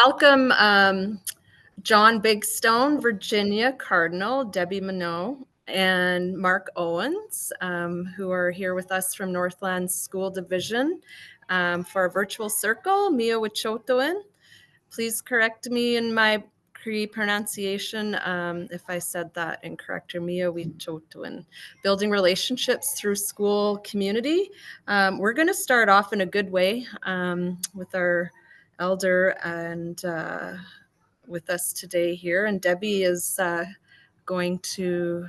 welcome John Bigstone, Virginia Cardinal, Debbie Minot, and Mark Owens, who are here with us from Northland School Division for our virtual circle. Miyo Wicehtowin. Please correct me in my Cree pronunciation if I said that incorrect, or Miyo Wicehtowin. Building relationships through school community. We're going to start off in a good way with our elder and with us today here. And Debbie is going to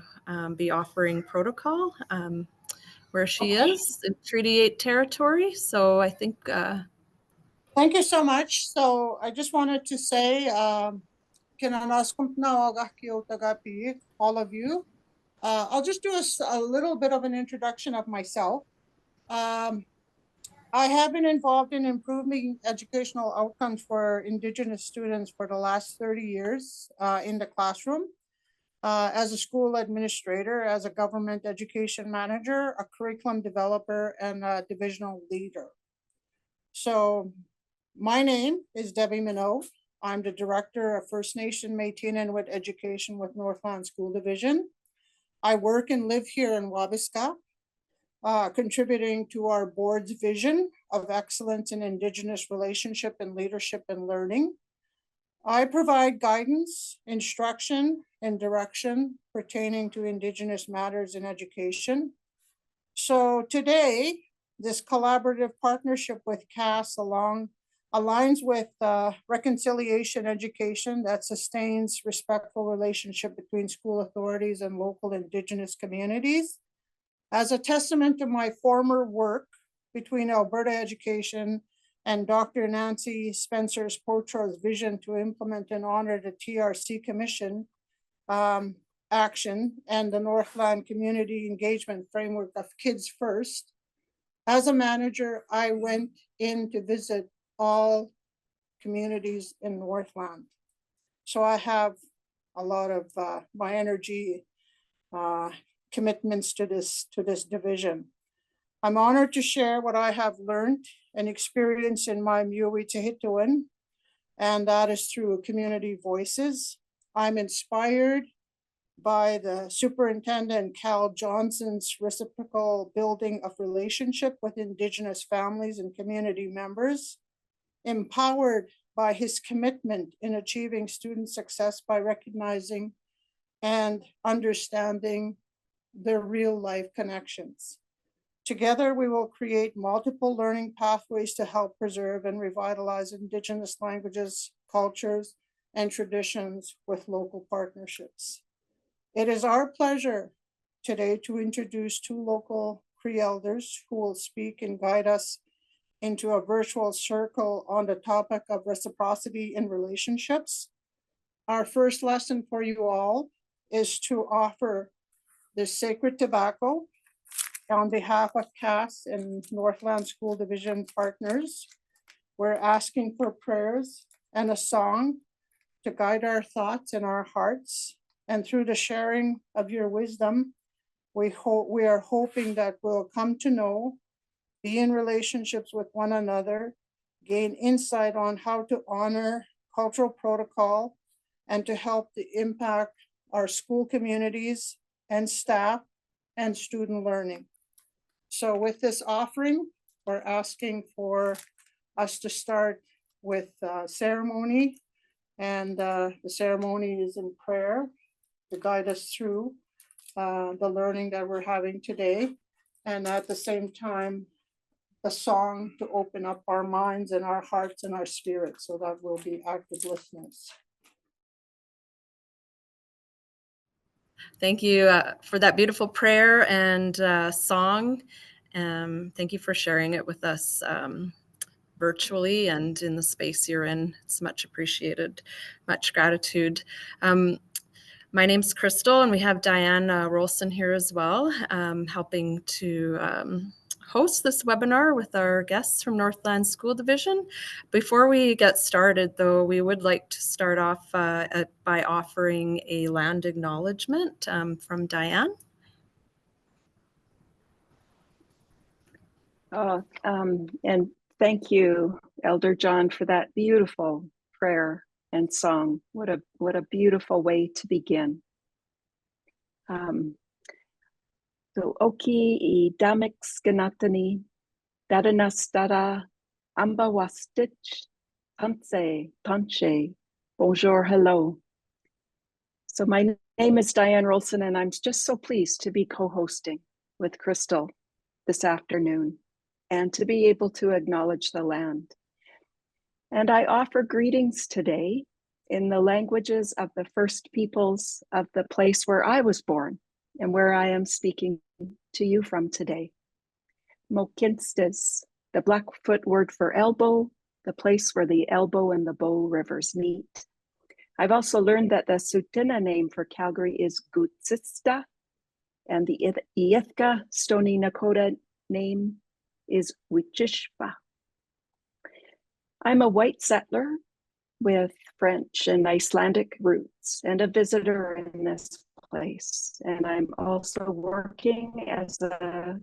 be offering protocol where she is in Treaty 8 territory. So I think... Thank you so much. So I just wanted to say, all of you. I'll just do a little bit of an introduction of myself. I have been involved in improving educational outcomes for Indigenous students for the last 30 years in the classroom, as a school administrator, as a government education manager, a curriculum developer, and a divisional leader. So my name is Debbie Minot. I'm the Director of First Nation Métis and Inuit Education with Northland School Division. I work and live here in Wabasca, contributing to our board's vision of excellence in Indigenous relationship and leadership and learning. I provide guidance, instruction, and direction pertaining to Indigenous matters in education. So today, this collaborative partnership with CAS aligns with reconciliation education that sustains respectful relationship between school authorities and local Indigenous communities. As a testament to my former work between Alberta Education and Dr. Nancy Spencer-Potro's vision to implement and honor the TRC Commission action and the Northland Community Engagement Framework of Kids First, as a manager, I went in to visit all communities in Northland. So I have a lot of my energy commitments to this division. I'm honored to share what I have learned and experienced in my Miyo Wicehtowin, and that is through community voices. I'm inspired by the Superintendent Cal Johnson's reciprocal building of relationship with Indigenous families and community members, empowered by his commitment in achieving student success by recognizing and understanding their real life connections. Together, we will create multiple learning pathways to help preserve and revitalize Indigenous languages, cultures, and traditions with local partnerships. It is our pleasure today to introduce two local Cree elders who will speak and guide us into a virtual circle on the topic of reciprocity in relationships. Our first lesson for you all is to offer this sacred tobacco on behalf of CAS and Northland School Division partners. We're asking for prayers and a song to guide our thoughts and our hearts. And through the sharing of your wisdom, we are hoping that we'll come to know, be in relationships with one another, gain insight on how to honor cultural protocol, and to help to impact our school communities and staff and student learning. So with this offering, we're asking for us to start with ceremony, and the ceremony is in prayer to guide us through the learning that we're having today. And at the same time, a song to open up our minds and our hearts and our spirits so that we'll be active listeners. Thank you for that beautiful prayer and song. Thank you for sharing it with us virtually and in the space you're in. It's much appreciated, much gratitude. My name's Crystal, and we have Diane Rolson here as well, helping to host this webinar with our guests from Northland School Division. Before we get started, though, we would like to start off by offering a land acknowledgement from Diane. And thank you, Elder John, for that beautiful prayer and song. What a beautiful way to begin. So Oki I Damix Ganatani Dadanastara Ambawastich Tanche. Bonjour, hello. So my name is Diane Rolson, and I'm just so pleased to be co-hosting with Crystal this afternoon and to be able to acknowledge the land. And I offer greetings today in the languages of the first peoples of the place where I was born and where I am speaking to you from today. Mokinstis, the Blackfoot word for elbow, the place where the elbow and the Bow rivers meet. I've also learned that the Tsuut'ina name for Calgary is Gutsista, and the Ieihtka Stony Nakota name is Wichishpa. I'm a white settler with French and Icelandic roots and a visitor in this place. And I'm also working as a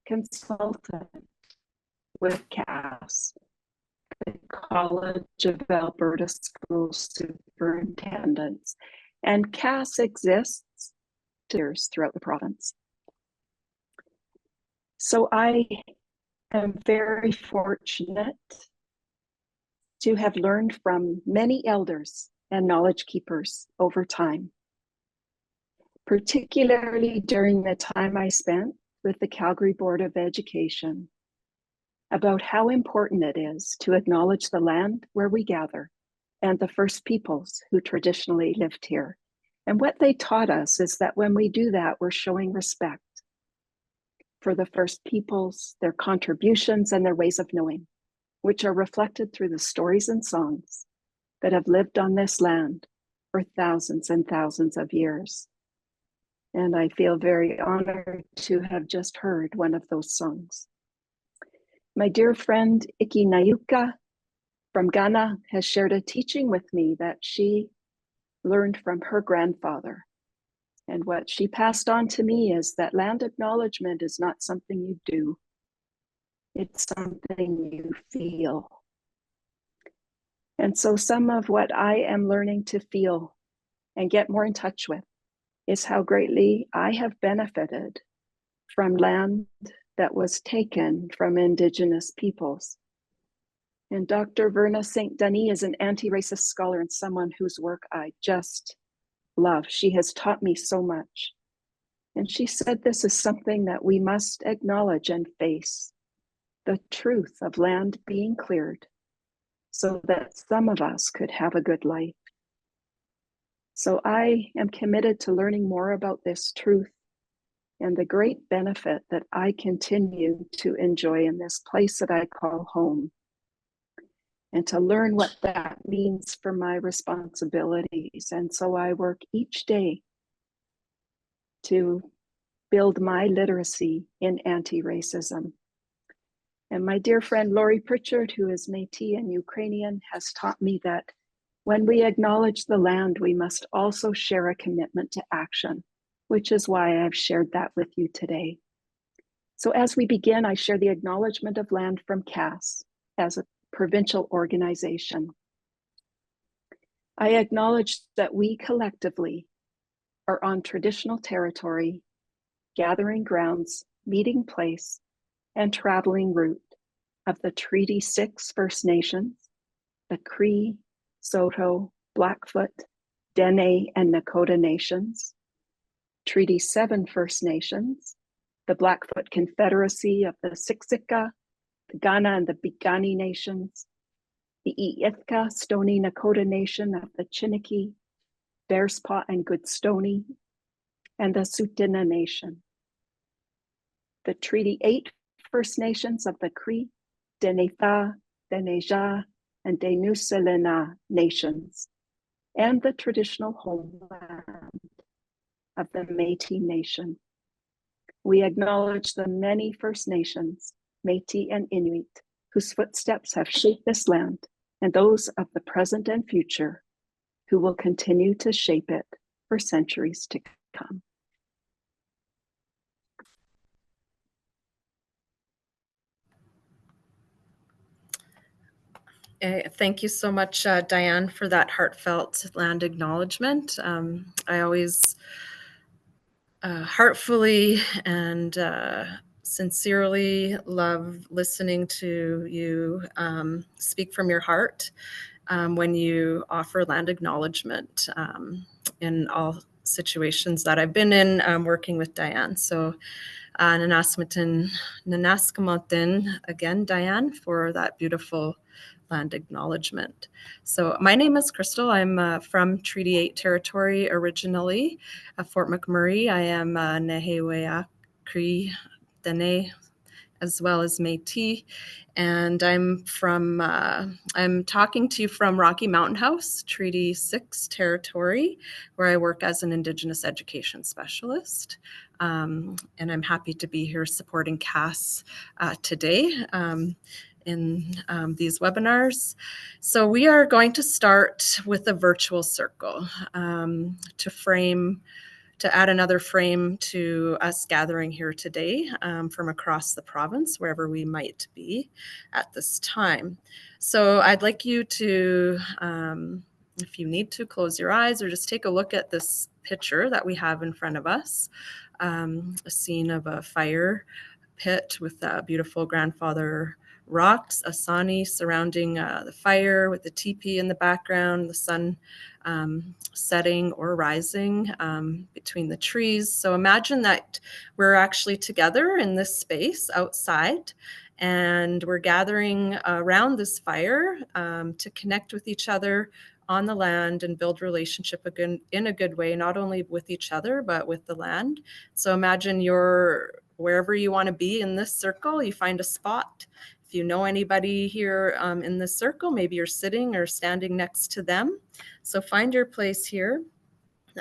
consultant with CAS, the College of Alberta School Superintendents. And CAS exists throughout the province. So I am very fortunate to have learned from many elders and knowledge keepers over time, particularly during the time I spent with the Calgary Board of Education, about how important it is to acknowledge the land where we gather and the first peoples who traditionally lived here. And what they taught us is that when we do that, we're showing respect for the first peoples, their contributions, and their ways of knowing, which are reflected through the stories and songs that have lived on this land for thousands and thousands of years. And I feel very honored to have just heard one of those songs. My dear friend Iki Nayuka from Ghana has shared a teaching with me that she learned from her grandfather. And what she passed on to me is that land acknowledgement is not something you do. It's something you feel. And so some of what I am learning to feel and get more in touch with is how greatly I have benefited from land that was taken from Indigenous peoples. And Dr. Verna St. Denis is an anti-racist scholar and someone whose work I just love. She has taught me so much. And she said this is something that we must acknowledge and face, the truth of land being cleared so that some of us could have a good life. So I am committed to learning more about this truth and the great benefit that I continue to enjoy in this place that I call home, and to learn what that means for my responsibilities. And so I work each day to build my literacy in anti-racism. And my dear friend Laurie Pritchard, who is Métis and Ukrainian, has taught me that when we acknowledge the land, we must also share a commitment to action, which is why I've shared that with you today. So as we begin, I share the acknowledgement of land from CAS as a provincial organization. I acknowledge that we collectively are on traditional territory, gathering grounds, meeting place, and traveling route of the Treaty 6 First Nations, the Cree, Saulteaux, Blackfoot, Dene, and Nakota Nations, Treaty 7 First Nations, the Blackfoot Confederacy of the Siksika, the Ghana and the Piikani Nations, the Ieihtka Stony Nakota Nation of the Chiniki, Bearspaw and Goodstoney, and the Tsuut'ina Nation. The Treaty 8 First Nations of the Cree, Denetha, Deneja, and Denuselena Nations, and the traditional homeland of the Métis Nation. We acknowledge the many First Nations, Métis and Inuit, whose footsteps have shaped this land, and those of the present and future who will continue to shape it for centuries to come. Thank you so much, Diane, for that heartfelt land acknowledgement. I always heartfully and sincerely love listening to you speak from your heart when you offer land acknowledgement in all situations that I've been in working with Diane. So Nanaskamatin, again, Diane, for that beautiful land acknowledgement. So my name is Crystal. I'm from Treaty 8 territory originally, Fort McMurray. I am ನೇಹ್ಹಿಯಾವ್Nehiyawak, Cree, Dene, as well as Métis. And I'm talking to you from Rocky Mountain House, Treaty 6 territory, where I work as an Indigenous education specialist. And I'm happy to be here supporting Cass today in these webinars. So we are going to start with a virtual circle to add another frame to us gathering here today from across the province, wherever we might be at this time. So I'd like you to, if you need to, close your eyes or just take a look at this picture that we have in front of us, a scene of a fire pit with beautiful grandfather rocks, asani surrounding the fire with the teepee in the background, the sun setting or rising between the trees. So imagine that we're actually together in this space outside, and we're gathering around this fire to connect with each other on the land and build relationship in a good way, not only with each other, but with the land. So imagine you're wherever you want to be in this circle, you find a spot. If you know anybody here in this circle, maybe you're sitting or standing next to them. So find your place here.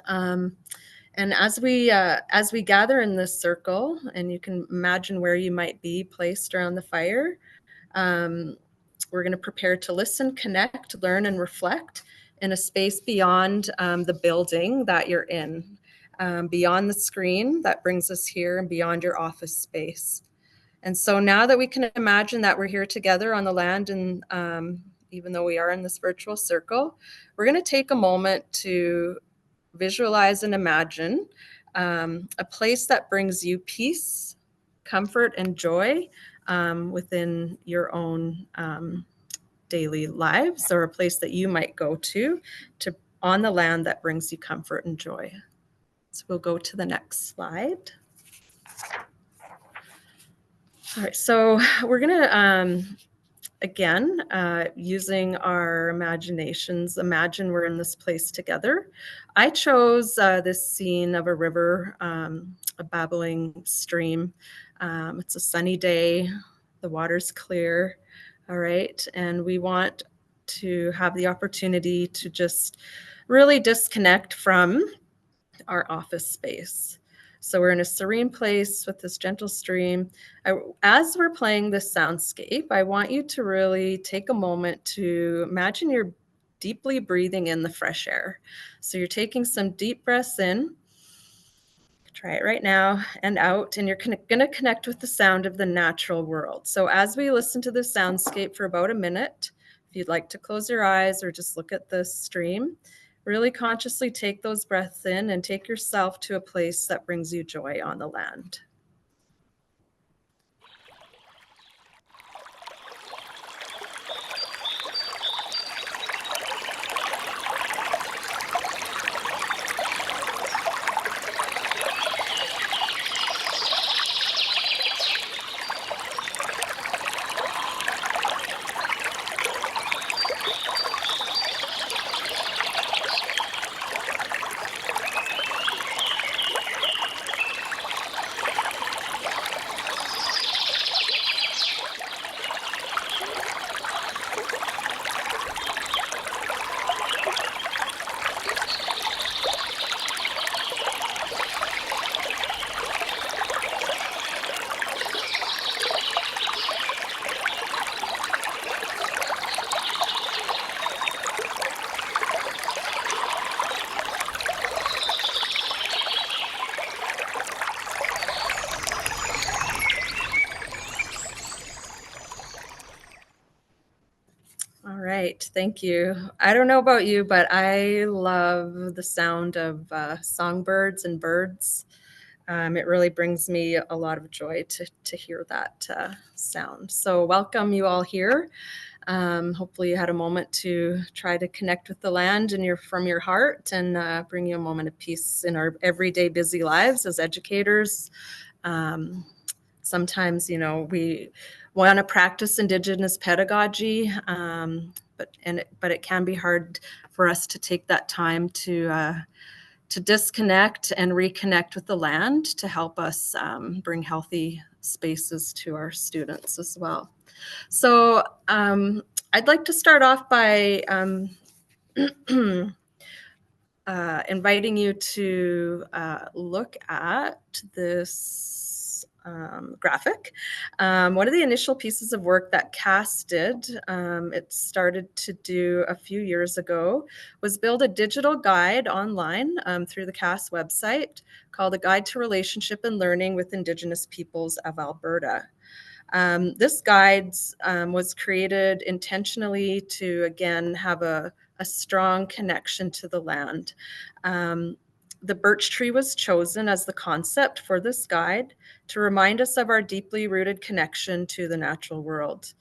And as we gather in this circle, and you can imagine where you might be placed around the fire, we're going to prepare to listen, connect, learn, and reflect in a space beyond the building that you're in, beyond the screen that brings us here and beyond your office space. And so now that we can imagine that we're here together on the land, and even though we are in this virtual circle, we're going to take a moment to visualize and imagine a place that brings you peace, comfort, and joy within your own daily lives, or a place that you might go to on the land that brings you comfort and joy. So we'll go to the next slide. All right, so we're going to, again, using our imaginations, imagine we're in this place together. I chose this scene of a river, a babbling stream. It's a sunny day, the water's clear, all right, and we want to have the opportunity to just really disconnect from our office space. So we're in a serene place with this gentle stream. As we're playing this soundscape, I want you to really take a moment to imagine you're deeply breathing in the fresh air. So you're taking some deep breaths in. Try it right now, and out, and you're going to connect with the sound of the natural world. So as we listen to the soundscape for about a minute, if you'd like to close your eyes or just look at the stream, really consciously take those breaths in and take yourself to a place that brings you joy on the land. Thank you. I don't know about you, but I love the sound of songbirds and birds. It really brings me a lot of joy to hear that sound. So welcome you all here. Hopefully you had a moment to try to connect with the land and from your heart and bring you a moment of peace in our everyday busy lives as educators. Sometimes, we want to practice Indigenous pedagogy, but it can be hard for us to take that time to disconnect and reconnect with the land to help us bring healthy spaces to our students as well. So I'd like to start off by inviting you to look at this graphic. One of the initial pieces of work that CAS did, it started to do a few years ago, was build a digital guide online through the CAS website called A Guide to Relationship and Learning with Indigenous Peoples of Alberta. This guide was created intentionally to, again, have a strong connection to the land. The birch tree was chosen as the concept for this guide to remind us of our deeply rooted connection to the natural world.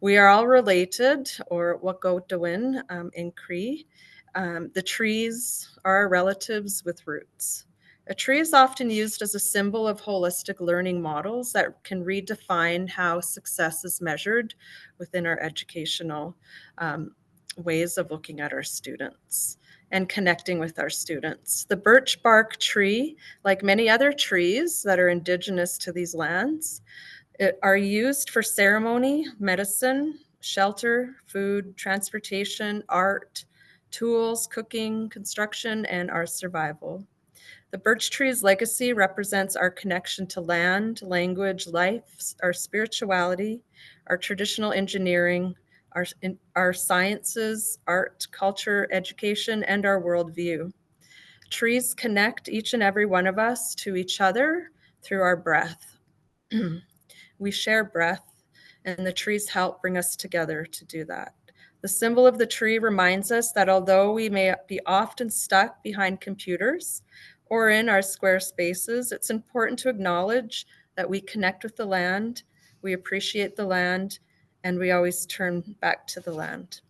We are all related, or Wicehtowin in Cree. The trees are our relatives with roots. A tree is often used as a symbol of holistic learning models that can redefine how success is measured within our educational ways of looking at our students and connecting with our students. The birch bark tree, like many other trees that are indigenous to these lands, are used for ceremony, medicine, shelter, food, transportation, art, tools, cooking, construction, and our survival. The birch tree's legacy represents our connection to land, language, life, our spirituality, our traditional engineering, our sciences, art, culture, education, and our worldview. Trees connect each and every one of us to each other through our breath. We share breath, and the trees help bring us together to do that. The symbol of the tree reminds us that although we may be often stuck behind computers or in our square spaces, it's important to acknowledge that we connect with the land, we appreciate the land, and we always turn back to the land.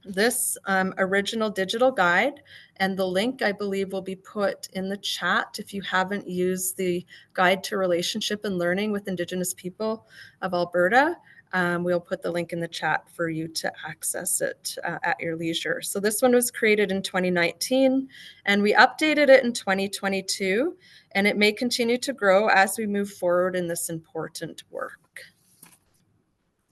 This original digital guide and the link, I believe, will be put in the chat if you haven't used the Guide to Relationship and Learning with Indigenous People of Alberta. We'll put the link in the chat for you to access it at your leisure. So this one was created in 2019 and we updated it in 2022, and it may continue to grow as we move forward in this important work.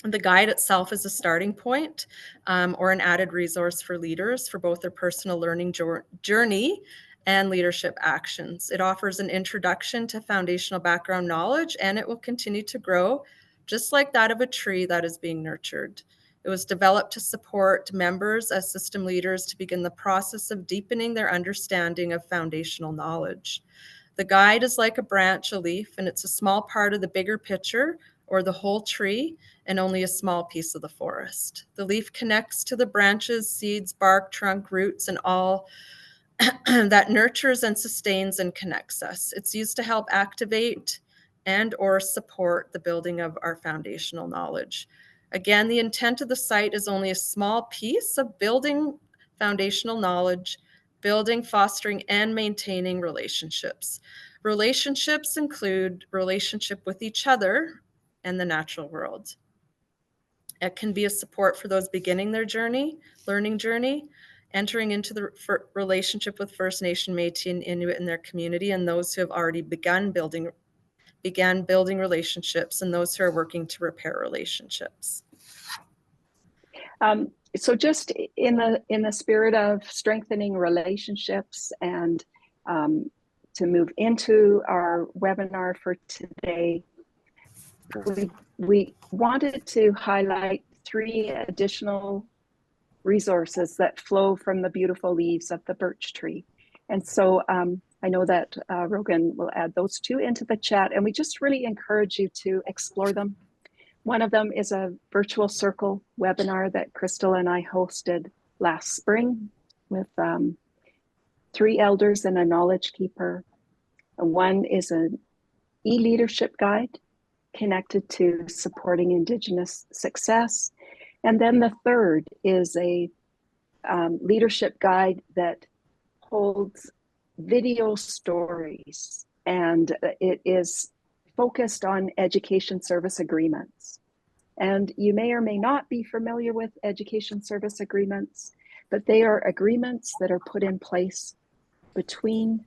The guide itself is a starting point or an added resource for leaders for both their personal learning journey and leadership actions. It offers an introduction to foundational background knowledge, and it will continue to grow just like that of a tree that is being nurtured. It was developed to support members as system leaders to begin the process of deepening their understanding of foundational knowledge. The guide is like a branch, a leaf, and it's a small part of the bigger picture or the whole tree, and only a small piece of the forest. The leaf connects to the branches, seeds, bark, trunk, roots, and all that nurtures and sustains and connects us. It's used to help activate and or support the building of our foundational knowledge. Again, the intent of the site is only a small piece of building foundational knowledge, building, fostering, and maintaining relationships. Relationships include relationship with each other and the natural world. It can be a support for those beginning their journey, learning journey, entering into the relationship with First Nation, Métis, and Inuit in their community, and those who have already began building relationships, and those who are working to repair relationships. So just in the spirit of strengthening relationships and to move into our webinar for today, we wanted to highlight 3 additional resources that flow from the beautiful leaves of the birch tree. And so I know that Rogan will add those 2 into the chat, and we just really encourage you to explore them. One of them is a virtual circle webinar that Crystal and I hosted last spring with 3 elders and a knowledge keeper. One is an e-leadership guide connected to supporting Indigenous success. And then the third is a leadership guide that holds video stories, and it is focused on education service agreements. And you may or may not be familiar with education service agreements, but they are agreements that are put in place between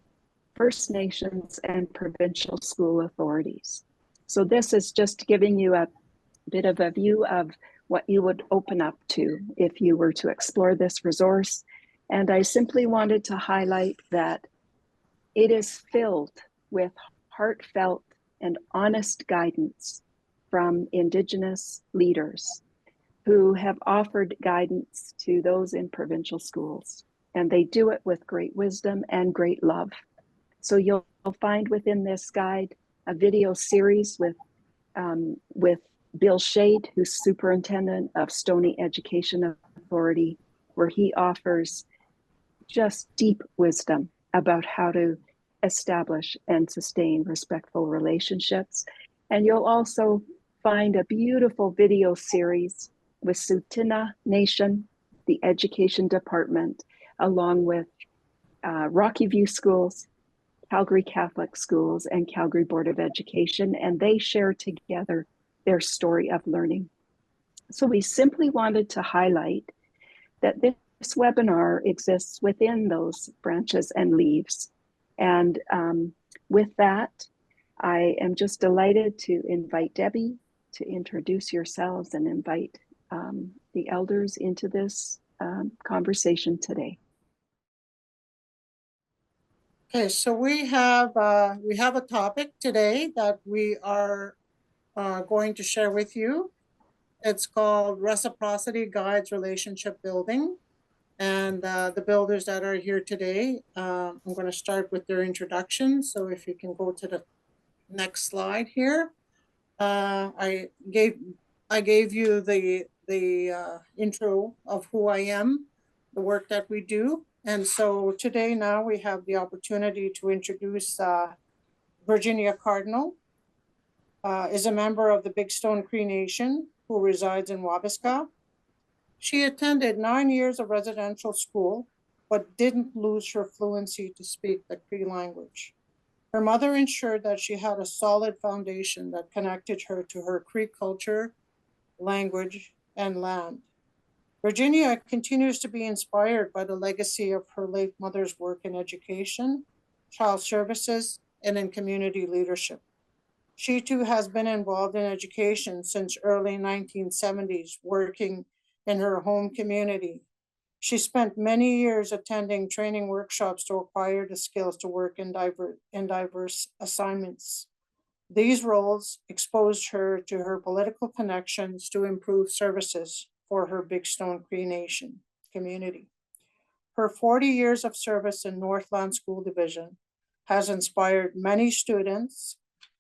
First Nations and provincial school authorities. So this is just giving you a bit of a view of what you would open up to if you were to explore this resource. And I simply wanted to highlight that it is filled with heartfelt and honest guidance from Indigenous leaders who have offered guidance to those in provincial schools. And they do it with great wisdom and great love. So you'll find within this guide a video series with Bill Shade, who's superintendent of Stoney Education Authority, where he offers just deep wisdom about how to establish and sustain respectful relationships. And you'll also find a beautiful video series with Tsuut'ina Nation, the education department, along with Rocky View Schools, Calgary Catholic Schools, and Calgary Board of Education, and they share together their story of learning. So we simply wanted to highlight that this webinar exists within those branches and leaves. And with that, I am just delighted to invite Debbie to introduce yourselves and invite the elders into this conversation today. Okay, so we have a topic today that we are going to share with you. It's called Reciprocity Guides Relationship Building. And the builders that are here today, I'm going to start with their introduction. So if you can go to the next slide here. I gave you the intro of who I am, the work that we do. And so today now we have the opportunity to introduce Virginia Cardinal, is a member of the Bigstone Cree Nation who resides in Wabasca. She attended 9 years of residential school, but didn't lose her fluency to speak the Cree language. Her mother ensured that she had a solid foundation that connected her to her Cree culture, language, and land. Virginia continues to be inspired by the legacy of her late mother's work in education, child services, and in community leadership. She too has been involved in education since early 1970s, working in her home community. She spent many years attending training workshops to acquire the skills to work in diverse assignments. These roles exposed her to her political connections to improve services for her Bigstone Cree Nation community. Her 40 years of service in Northland School Division has inspired many students,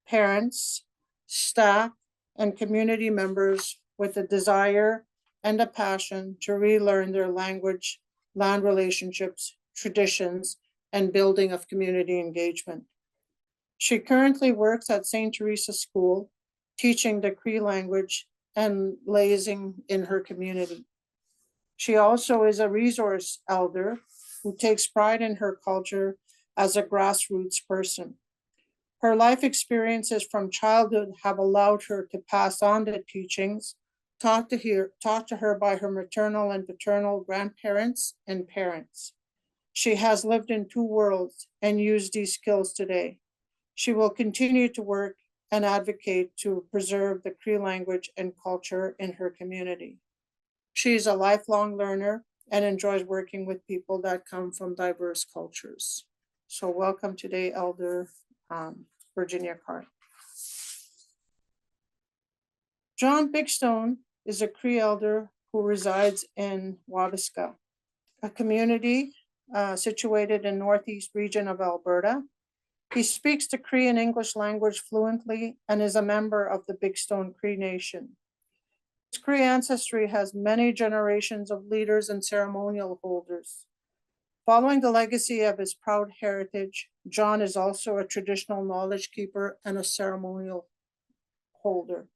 parents, staff, and community members with a desire and a passion to relearn their language, land relationships, traditions, and building of community engagement. She currently works at St. Teresa School, teaching the Cree language and liaising in her community. She also is a resource elder who takes pride in her culture as a grassroots person. Her life experiences from childhood have allowed her to pass on the teachings taught to her by her maternal and paternal grandparents and parents. She has lived in 2 worlds and used these skills today. She will continue to work and advocate to preserve the Cree language and culture in her community. She is a lifelong learner and enjoys working with people that come from diverse cultures. So welcome today, Elder Virginia Card. John Bigstone is a Cree elder who resides in Wabasca, a community situated in northeast region of Alberta. He speaks the Cree and English language fluently and is a member of the Bigstone Cree Nation, His Cree ancestry has many generations of leaders and ceremonial holders. Following the legacy of his proud heritage, John is also a traditional knowledge keeper and a ceremonial holder.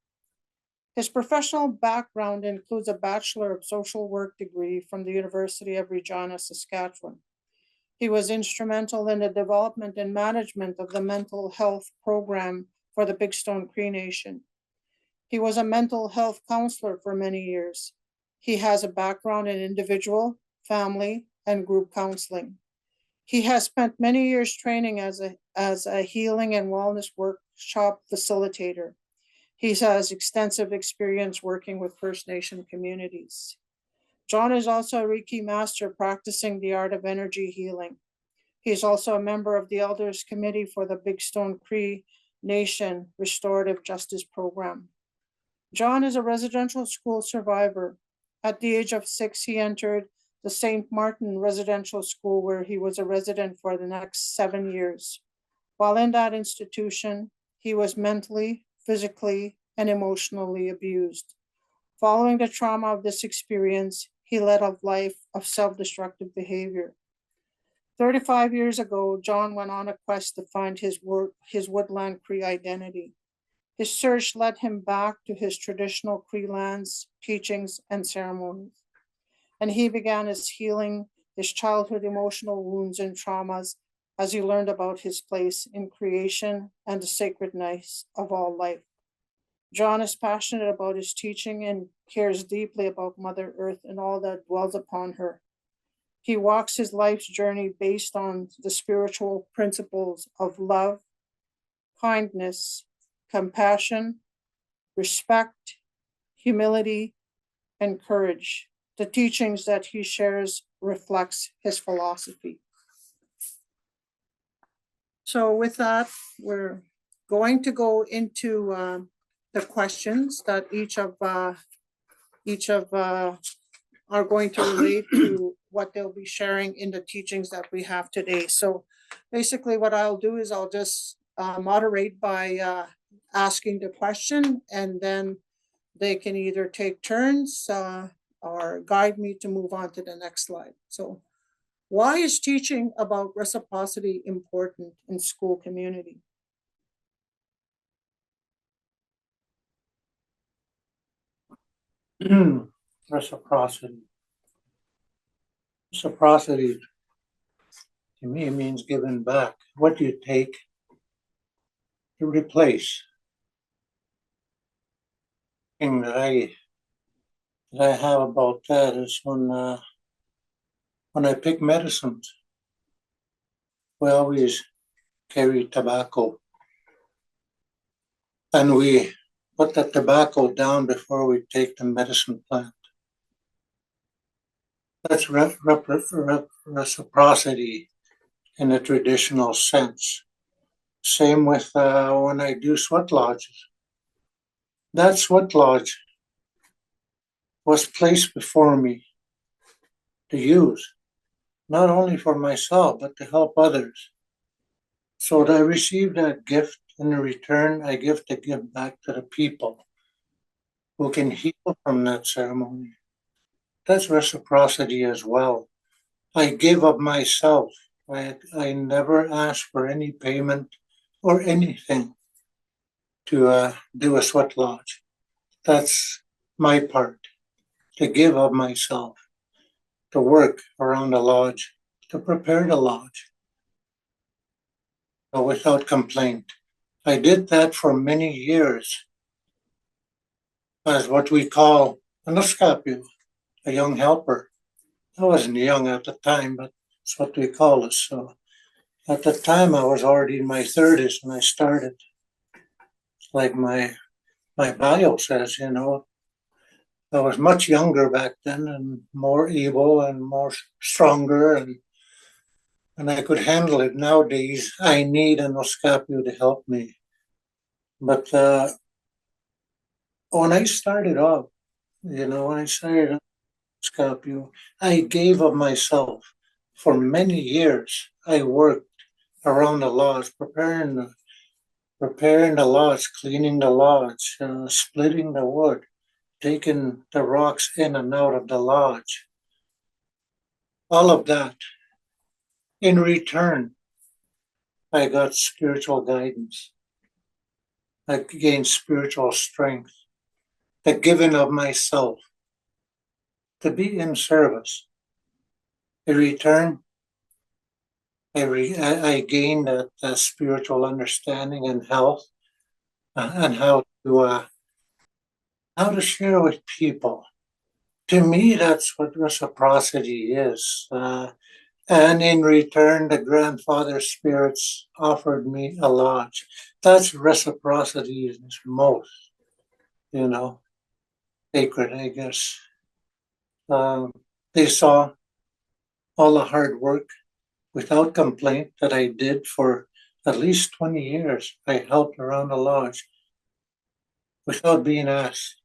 His professional background includes a Bachelor of Social Work degree from the University of Regina, Saskatchewan. He was instrumental in the development and management of the mental health program for the Bigstone Cree Nation. He was a mental health counselor for many years. He has a background in individual, family, and group counseling. He has spent many years training as a healing and wellness workshop facilitator. He has extensive experience working with First Nation communities. John is also a Reiki master practicing the art of energy healing. He is also a member of the Elders Committee for the Bigstone Cree Nation Restorative Justice Program. John is a residential school survivor. At the age of 6, he entered the St. Martin Residential School, where he was a resident for the next 7 years. While in that institution, he was mentally, physically, and emotionally abused. Following the trauma of this experience, he led a life of self-destructive behavior. 35 years ago, John went on a quest to find his woodland Cree identity. His search led him back to his traditional Cree lands, teachings, and ceremonies. And he began his healing, his childhood emotional wounds and traumas as he learned about his place in creation and the sacredness of all life. John is passionate about his teaching and cares deeply about Mother Earth and all that dwells upon her. He walks his life's journey based on the spiritual principles of love, kindness, compassion, respect, humility, and courage. The teachings that he shares reflects his philosophy. So with that, we're going to go into the questions that each of are going to relate to what they'll be sharing in the teachings that we have today. So basically what I'll do is I'll just moderate by asking the question, and then they can either take turns or guide me to move on to the next slide. So why is teaching about reciprocity important in school community? Reciprocity. Reciprocity to me means giving back. What you take to replace. The thing that I have about that is when I pick medicines, we always carry tobacco, and we put the tobacco down before we take the medicine plant. That's reciprocity in a traditional sense. Same with when I do sweat lodges. That sweat lodge was placed before me to use, not only for myself, but to help others. So I receive that gift. In return, I give the gift back to the people who can heal from that ceremony. That's reciprocity as well. I give of myself. I never ask for any payment or anything to do a sweat lodge. That's my part, to give of myself, to work around the lodge, to prepare the lodge, but without complaint. I did that for many years as what we call an escapio, a young helper. I wasn't young at the time, but it's what we call us. So at the time, I was already in my 30s when I started. Like my bio says, you know, I was much younger back then and more able and more stronger, and I could handle it. Nowadays, I need an escapio to help me. But when I started off, you know, when I started escapio, I gave of myself. For many years, I worked around the lodge, preparing the lodge, cleaning the lodge, splitting the wood, taking the rocks in and out of the lodge. All of that. In return, I got spiritual guidance. I gained spiritual strength, the giving of myself to be in service. In return, I gained that spiritual understanding and health, and how to share with people. To me, that's what reciprocity is. And in return, the grandfather spirits offered me a lodge. That's reciprocity is most, sacred, I guess. They saw all the hard work without complaint that I did for at least 20 years. I helped around the lodge without being asked.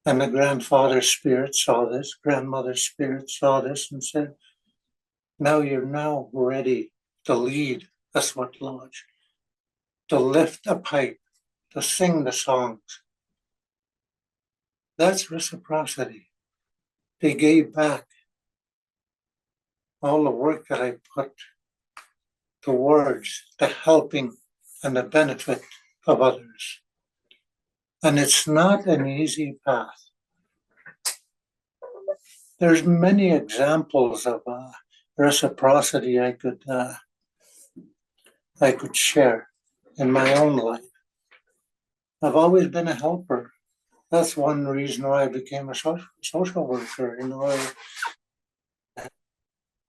And the grandfather spirit saw this, grandmother spirit saw this and said, now you're now ready to lead a sweat lodge, to lift a pipe, to sing the songs. That's reciprocity. They gave back all the work that I put towards the helping and the benefit of others. And it's not an easy path. There's many examples of reciprocity I could share in my own life. I've always been a helper. That's one reason why I became a social worker.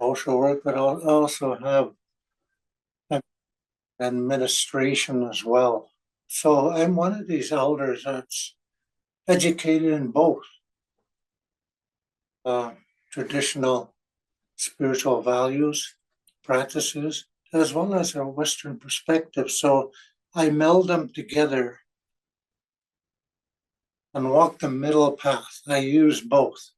Social work, but I also have administration as well. So I'm one of these elders that's educated in both traditional spiritual values, practices, as well as a Western perspective. So I meld them together and walk the middle path. I use both.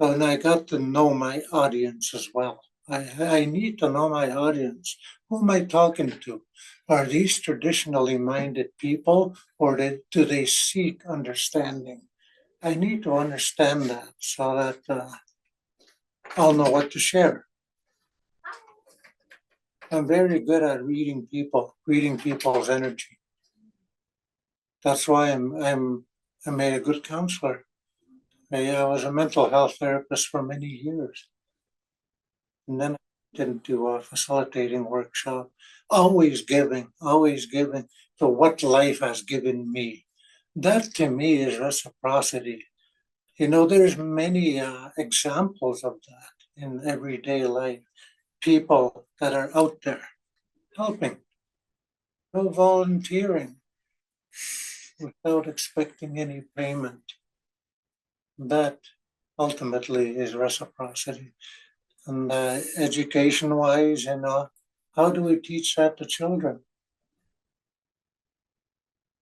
And I got to know my audience as well. I need to know my audience. Who am I talking to? Are these traditionally minded people, or do they seek understanding? I need to understand that so that I'll know what to share. I'm very good at reading people's energy. That's why I made a good counselor. I was a mental health therapist for many years. And then I didn't do a facilitating workshop, always giving to what life has given me. That to me is reciprocity. There's many examples of that in everyday life. People that are out there helping, volunteering without expecting any payment. That ultimately is reciprocity. And education-wise, how do we teach that to children?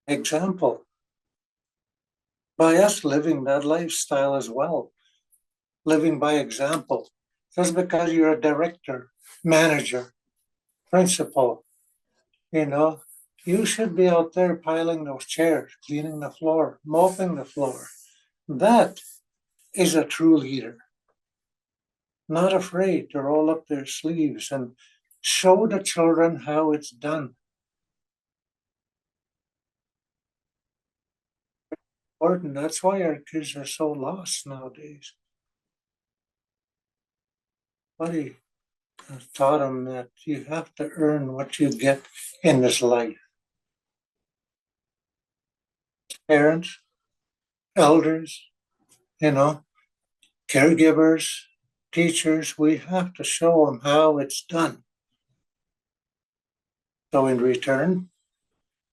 Example. By us living that lifestyle as well, living by example. Just because you're a director, manager, principal, you should be out there piling those chairs, cleaning the floor, mopping the floor. That is a true leader. Not afraid to roll up their sleeves and show the children how it's done. Important. That's why our kids are so lost nowadays. Buddy has taught them that you have to earn what you get in this life. Parents, elders, caregivers, teachers, we have to show them how it's done. So in return,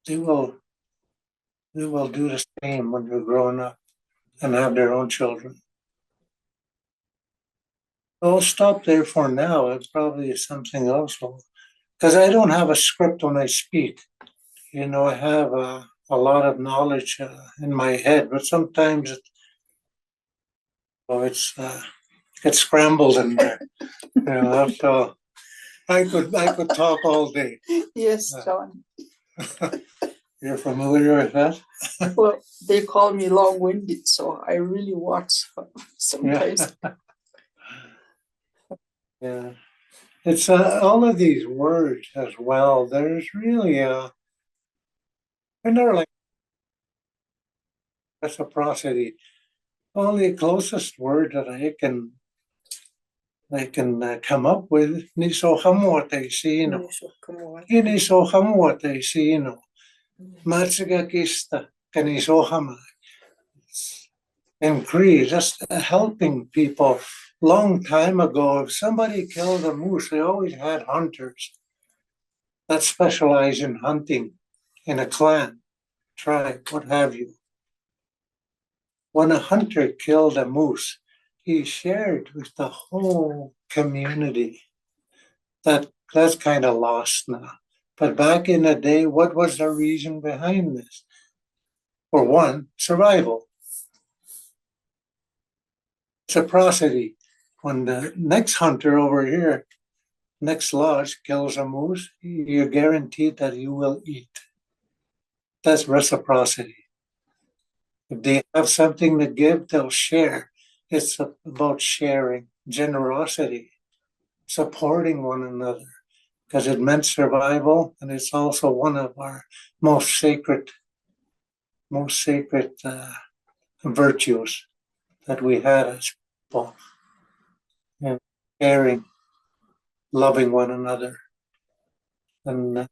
they will do the same when they're growing up and have their own children. I'll stop there for now. It's probably something else, because I don't have a script when I speak. I have a lot of knowledge in my head, but sometimes it gets scrambled in there. So I could talk all day. Yes, John. You're familiar with that? Well, they call me long-winded, so I really watch sometimes. Yeah. It's all of these words as well. There's really and they're like reciprocity. Only closest word that I can come up with. Ni so hamuate sino. Ini so hamuate sino. Matsuga kista kaniso hama. In Cree, just helping people. Long time ago, if somebody killed a moose, they always had hunters that specialize in hunting in a clan, tribe, what have you. When a hunter killed a moose, he shared with the whole community. That's kind of lost now. But back in the day, what was the reason behind this? For one, survival. Reciprocity. When the next hunter over here, next lodge kills a moose, you're guaranteed that you will eat. That's reciprocity. If they have something to give, they'll share. It's about sharing, generosity, supporting one another, because it meant survival, and it's also one of our most sacred virtues that we had as people. And sharing, loving one another, and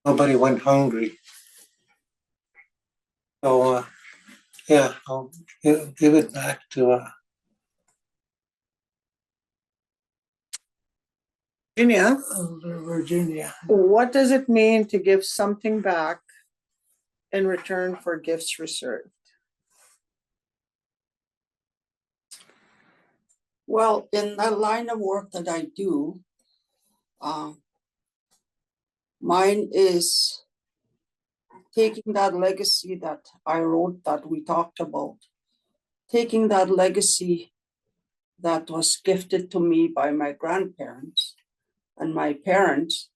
nobody went hungry. So yeah, I'll give it back to Virginia. What does it mean to give something back in return for gifts received? Well, in that line of work that I do, mine is taking that legacy that I wrote, that we talked about, taking that legacy that was gifted to me by my grandparents and my parents,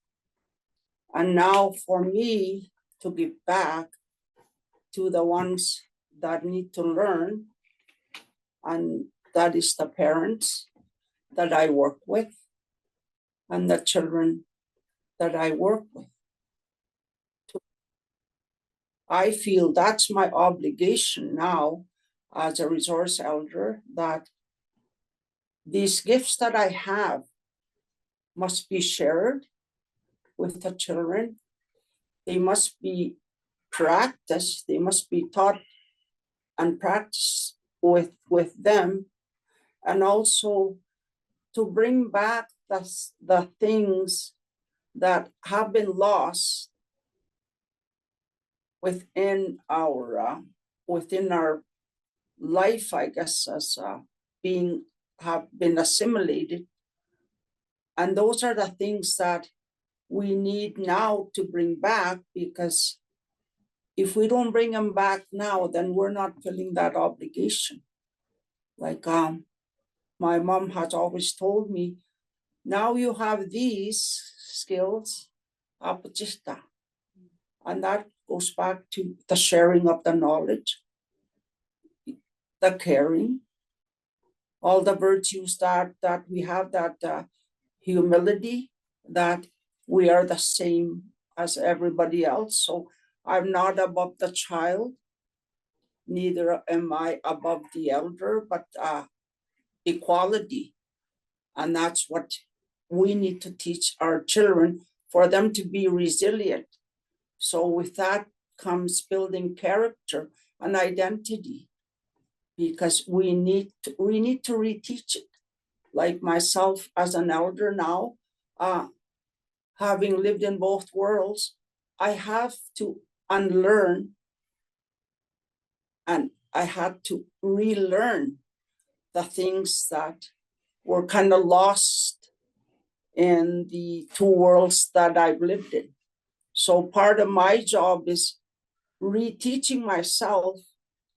and now for me to give back to the ones that need to learn, and that is the parents that I work with and the children that I work with. I feel that's my obligation now as a resource elder, that these gifts that I have must be shared with the children. They must be practiced. They must be taught and practiced with them, and also to bring back the things that have been lost within our life, I guess, as have been assimilated. And those are the things that we need now to bring back, because if we don't bring them back now, then we're not filling that obligation. Like my mom has always told me, now you have these skills, and that goes back to the sharing of the knowledge, the caring, all the virtues that we have, that humility, that we are the same as everybody else. So I'm not above the child, neither am I above the elder, but equality. And that's what we need to teach our children, for them to be resilient. So with that comes building character and identity, because we need to reteach it. Like myself as an elder now, having lived in both worlds, I have to unlearn, and I had to relearn the things that were kind of lost in the two worlds that I've lived in. So part of my job is reteaching myself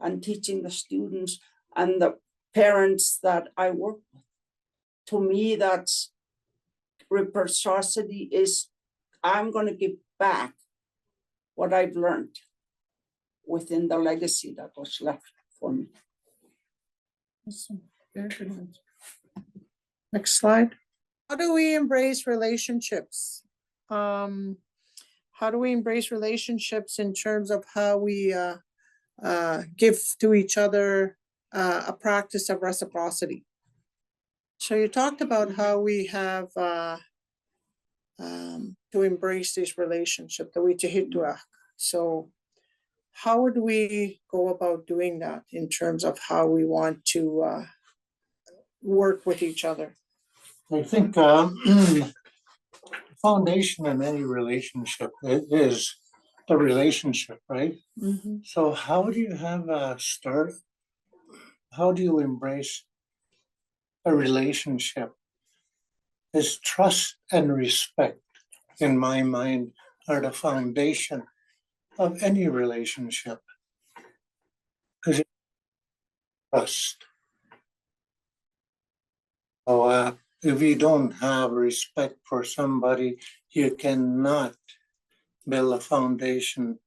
and teaching the students and the parents that I work with. To me, that's reciprocity. Is I'm going to give back what I've learned within the legacy that was left for me. Awesome. Very good answer. Next slide. How do we embrace relationships? How do we embrace relationships in terms of how we give to each other a practice of reciprocity? So you talked about how we have to embrace this relationship, the ဣＨጄჰ투이հ. So how would we go about doing that in terms of how we want to work with each other? I think foundation in any relationship is the relationship, right? So how do you have a start? How do you embrace a relationship? Is trust and respect, in my mind, are the foundation of any relationship. Because trust. So if you don't have respect for somebody, you cannot build a foundation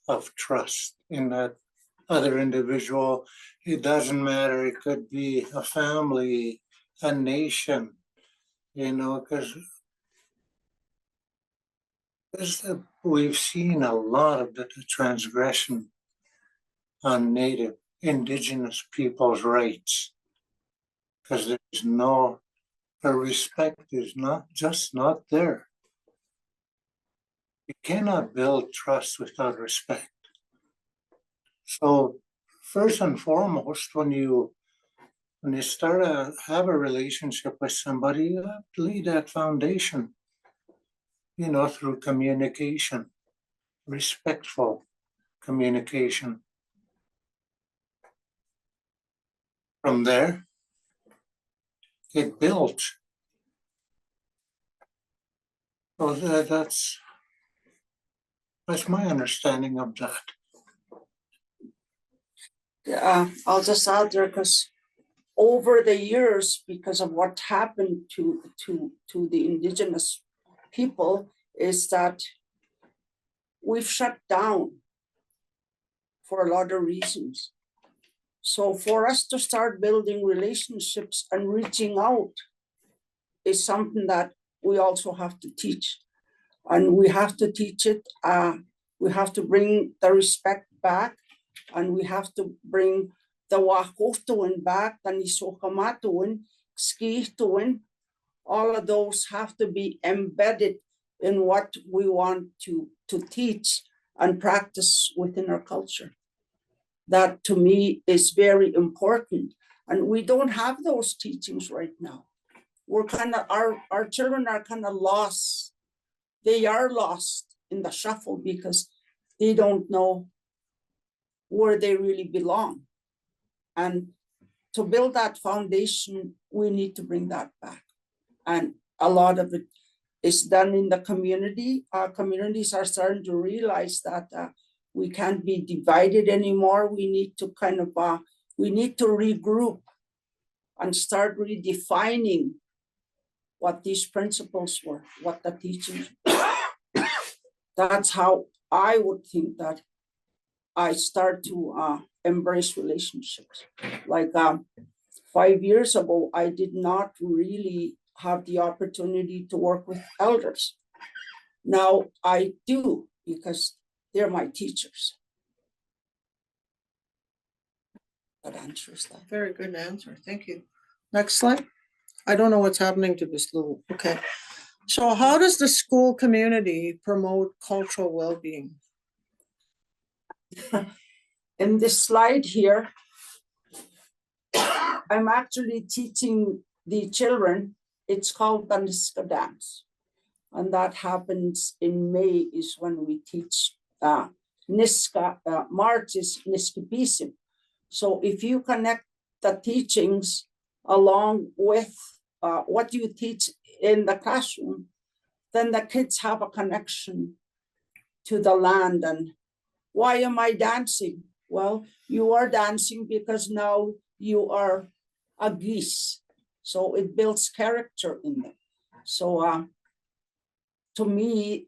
of trust in that other individual. It doesn't matter. It could be a family, a nation, because we've seen a lot of the transgression on Native Indigenous people's rights, because the respect is not there. You cannot build trust without respect. So first and foremost, when you start to have a relationship with somebody, you have to lay that foundation, through communication, respectful communication. From there, it builds. So that's my understanding of that. Yeah, I'll just add there, because over the years, because of what happened to the Indigenous people, is that we've shut down for a lot of reasons. So for us to start building relationships and reaching out is something that we also have to teach. And we have to teach it. We have to bring the respect back, and we have to bring the ဣHጄhtuiN back, the nisokamaTuiN, ဣHkéhtuiN. All of those have to be embedded in what we want to teach and practice within our culture. That to me is very important. And we don't have those teachings right now. We're our children are kind of lost. They are lost in the shuffle because they don't know where they really belong. And to build that foundation, we need to bring that back. And a lot of it is done in the community. Our communities are starting to realize that we can't be divided anymore. We need to we need to regroup and start redefining what these principles were, what the teachings were. That's how I would think that I start to embrace relationships. Like 5 years ago, I did not really have the opportunity to work with elders. Now I do, because they're my teachers. That answers that. Very good answer. Thank you. Next slide. I don't know what's happening to this little, okay. So how does the school community promote cultural well-being? In this slide here, I'm actually teaching the children. It's called the Niska dance. And that happens in May is when we teach Niska. March is Niskipisim. So if you connect the teachings along with what you teach in the classroom, then the kids have a connection to the land. And why am I dancing? Well, you are dancing because now you are a geese. So it builds character in them. So to me,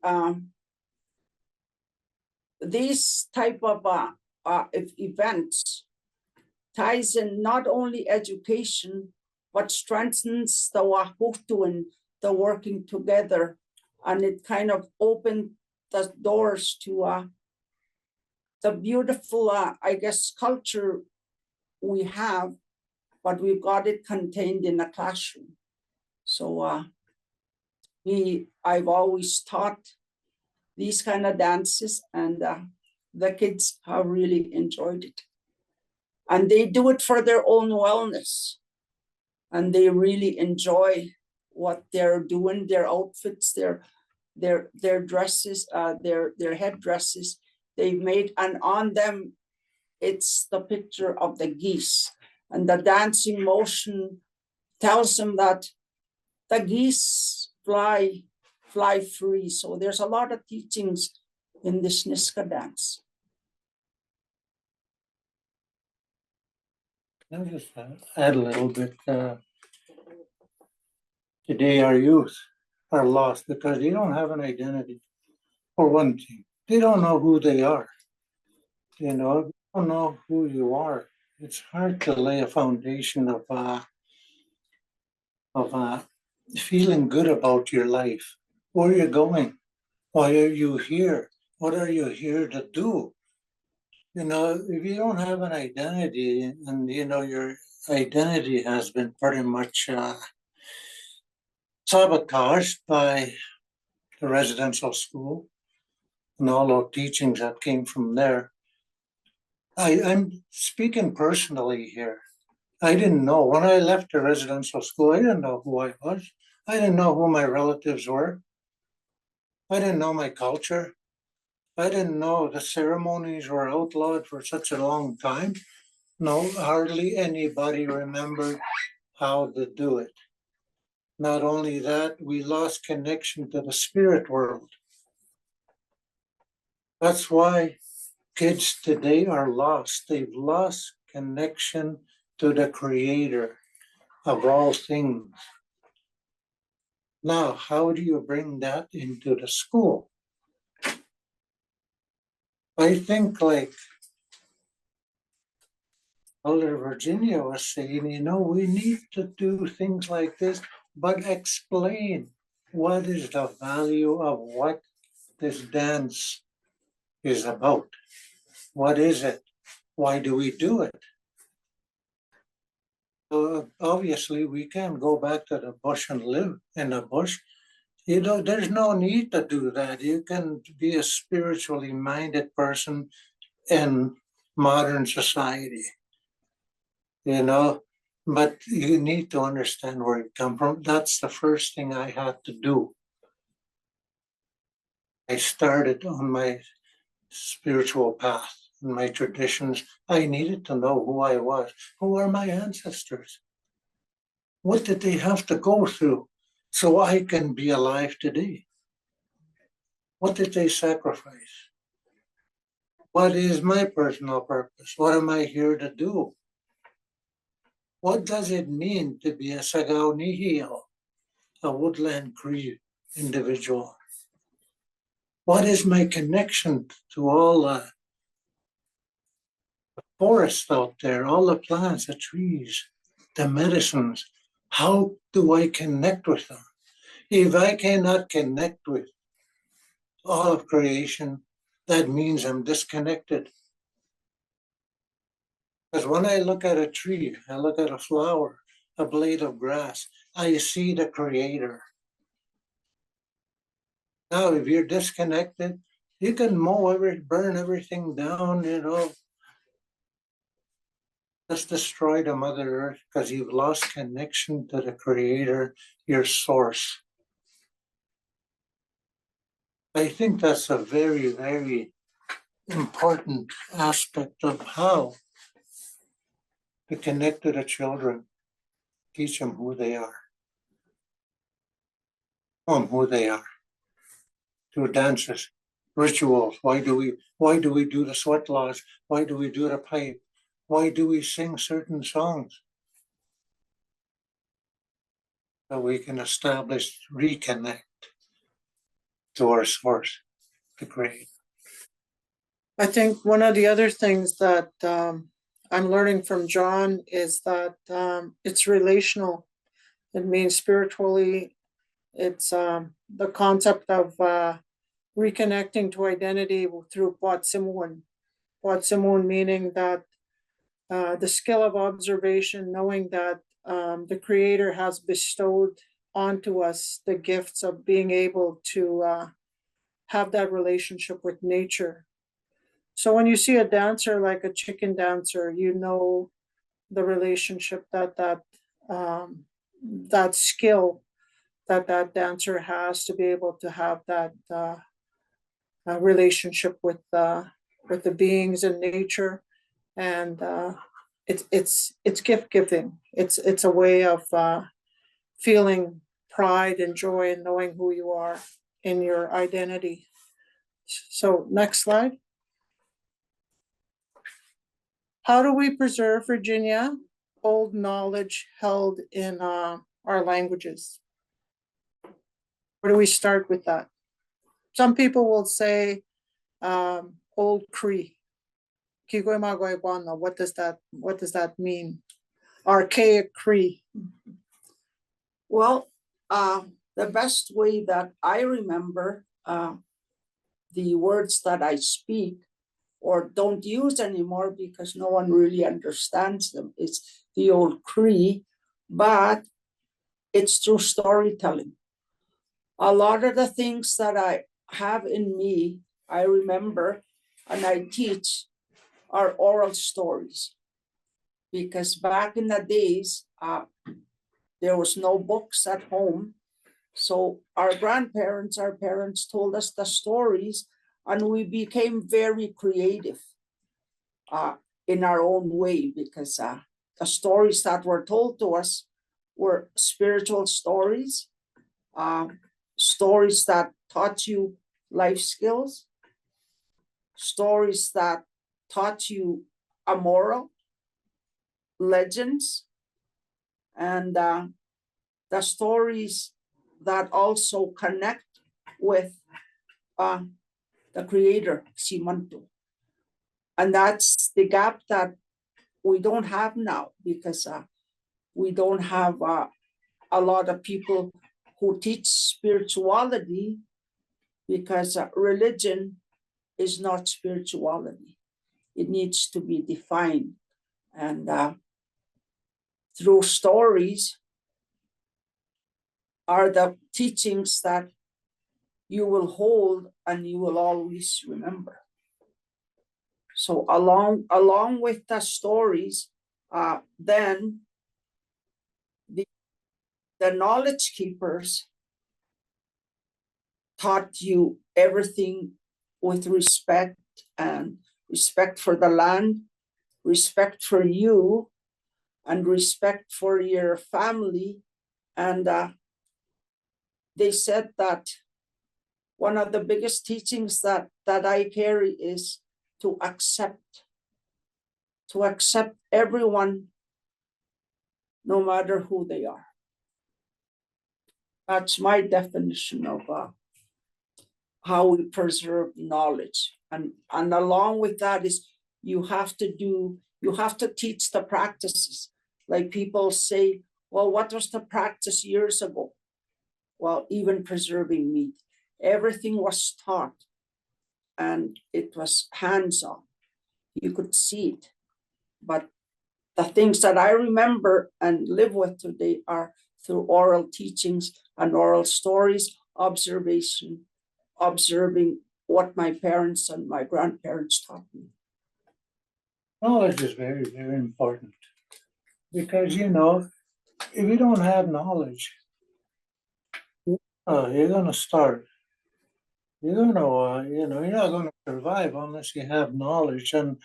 these type of events ties in not only education, but strengthens the Niejhiyaw, the working together, and it kind of opened the doors to the beautiful, I guess, culture we have, but we've got it contained in a classroom. So I've always taught these kind of dances, and the kids have really enjoyed it. And they do it for their own wellness. And they really enjoy what they're doing, their outfits, their dresses, their headdresses they've made, and on them, it's the picture of the geese. And the dancing motion tells them that the geese fly free. So there's a lot of teachings in this Niska dance. Can I just add a little bit? Today, our youth are lost because they don't have an identity. For one thing, they don't know who they are. You know, they don't know who you are. It's hard to lay a foundation of feeling good about your life. Where you're going? Why are you here? What are you here to do? You know, if you don't have an identity, and you know your identity has been pretty much sabotaged by the residential school and all the teachings that came from there. I'm speaking personally here. I didn't know. When I left the residential school, I didn't know who I was. I didn't know who my relatives were. I didn't know my culture. I didn't know the ceremonies were outlawed for such a long time. No, hardly anybody remembered how to do it. Not only that, we lost connection to the spirit world. That's why kids today are lost. They've lost connection to the creator of all things. Now, how do you bring that into the school? I think like Elder Virginia was saying, you know, we need to do things like this, but explain what is the value of what this dance is about. What is it? Why do we do it? Obviously, we can't go back to the bush and live in the bush. You know, there's no need to do that. You can be a spiritually minded person in modern society, you know, but you need to understand where you come from. That's the first thing I had to do. I started on my spiritual path and my traditions. I needed to know who I was. Who are my ancestors? What did they have to go through so I can be alive today? What did they sacrifice? What is my personal purpose? What am I here to do? What does it mean to be a niejhiyaw, a woodland Cree individual? What is my connection to all the forest out there, all the plants, the trees, the medicines? How do I connect with them? If I cannot connect with all of creation, that means I'm disconnected. Because when I look at a tree, I look at a flower, a blade of grass, I see the creator. Now, if you're disconnected, you can burn everything down, you know, just destroy the Mother Earth because you've lost connection to the creator, your source. I think that's a very, very important aspect of how to connect to the children, teach them who they are, show them who they are, through dances, rituals. Why do we do the sweat lodge? Why do we do the pipe? Why do we sing certain songs? So we can establish, reconnect to our source, the creator. I think one of the other things that I'm learning from John is that it's relational. It means spiritually, it's the concept of reconnecting to identity through Simun. Simun meaning that the skill of observation, knowing that the Creator has bestowed onto us the gifts of being able to have that relationship with nature. So when you see a dancer like a chicken dancer, you know the relationship that skill that dancer has to be able to have that relationship with the beings in nature, and it's gift giving. It's a way of feeling pride and joy in knowing who you are in your identity. So next slide. How do we preserve, Virginia, old knowledge held in our languages? Where do we start with that? Some people will say old Cree. What does that mean? Archaic Cree. Well, the best way that I remember the words that I speak or don't use anymore because no one really understands them, it's the old Cree, but it's through storytelling. A lot of the things that I have in me, I remember and I teach are oral stories. Because back in the days, there was no books at home. So our grandparents, our parents told us the stories, and we became very creative in our own way, because the stories that were told to us were spiritual stories, stories that taught you life skills, stories that taught you a moral, legends, and the stories that also connect with the Creator, Simantu. And that's the gap that we don't have now, because we don't have a lot of people who teach spirituality, because religion is not spirituality. It needs to be defined. And through stories are the teachings that you will hold and you will always remember. So along with the stories, then the knowledge keepers taught you everything with respect, and respect for the land, respect for you, and respect for your family. And they said that one of the biggest teachings that I carry is to accept everyone, no matter who they are. That's my definition of how we preserve knowledge. And along with that is you have to teach the practices. Like people say, well, what was the practice years ago? Well, even preserving meat, everything was taught, and it was hands-on. You could see it. But the things that I remember and live with today are through oral teachings and oral stories, observing what my parents and my grandparents taught me. Knowledge is very, very important, because, if you don't have knowledge, you're going to starve. You're going to, you're not going to survive unless you have knowledge. And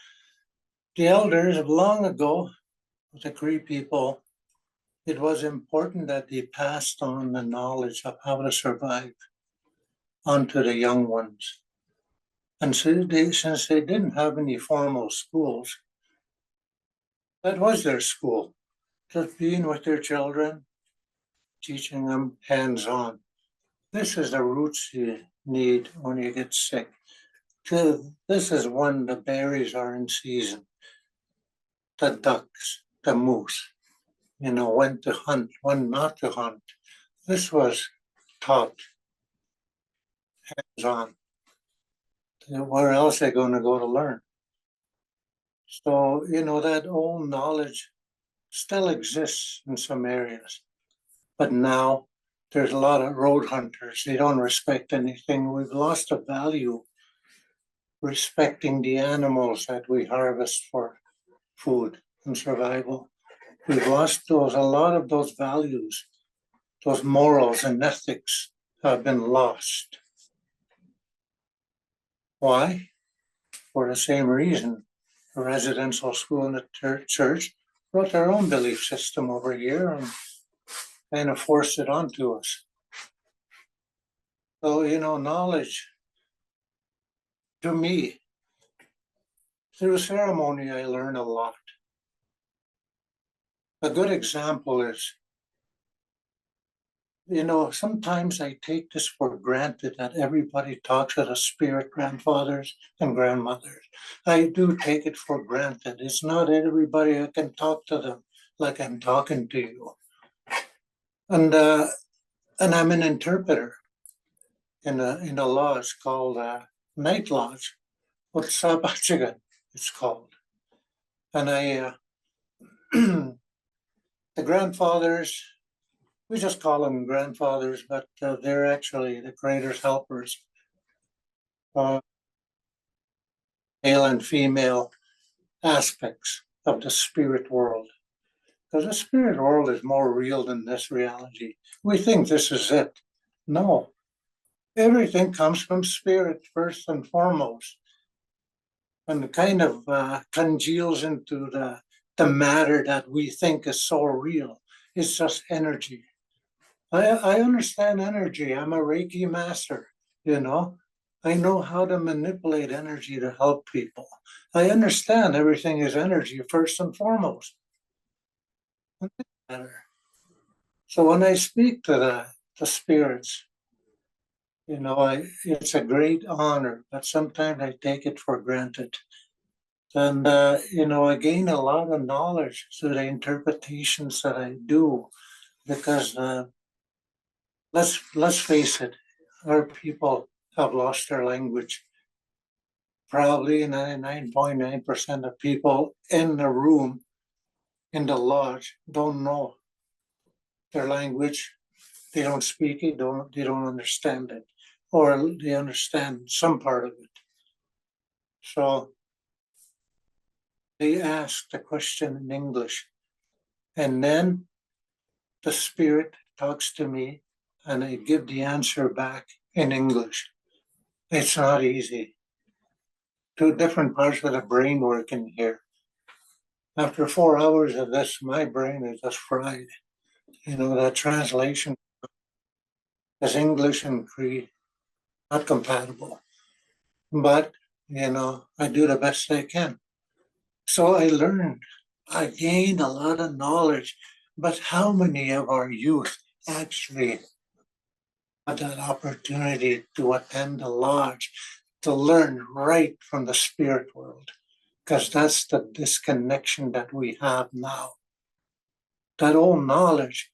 the elders of long ago, the Cree people, it was important that they passed on the knowledge of how to survive onto the young ones. And so since they didn't have any formal schools, that was their school, just being with their children, teaching them hands-on. This is the roots you need when you get sick. This is when the berries are in season. The ducks, the moose, when to hunt, when not to hunt. This was taught hands-on. Where else are they going to go to learn? So, that old knowledge still exists in some areas. But now there's a lot of road hunters. They don't respect anything. We've lost the value respecting the animals that we harvest for food and survival. We've lost a lot of those values, those morals and ethics have been lost. Why? For the same reason. The residential school and the church brought their own belief system over here and kind of forced it onto us. So, knowledge, to me, through ceremony, I learn a lot. A good example is, sometimes I take this for granted that everybody talks to the spirit grandfathers and grandmothers. I do take it for granted. It's not everybody I can talk to them like I'm talking to you. And I'm an interpreter in a lodge called Night Lodge, Utsabachigan, it's called. And the grandfathers, we just call them grandfathers, but they're actually the creator's helpers, male and female aspects of the spirit world. Because the spirit world is more real than this reality. We think this is it. No, everything comes from spirit first and foremost. And it kind of congeals into the matter that we think is so real. It's just energy. I understand energy. I'm a Reiki master, I know how to manipulate energy to help people. I understand everything is energy first and foremost. So when I speak to the spirits, it's a great honor, but sometimes I take it for granted. And, I gain a lot of knowledge through the interpretations that I do, because let's face it, our people have lost their language. Probably 99.9% of people in the room, in the lodge, don't know their language. They don't speak it, they don't understand it, or they understand some part of it. So they ask the question in English, and then the spirit talks to me and I give the answer back in English. It's not easy. Two different parts of the brain working here. After 4 hours of this, my brain is just fried. That translation is English and Cree, not compatible. But, I do the best I can. So I learned, I gained a lot of knowledge, but how many of our youth actually had that opportunity to attend the lodge, to learn right from the spirit world? Because that's the disconnection that we have now. That old knowledge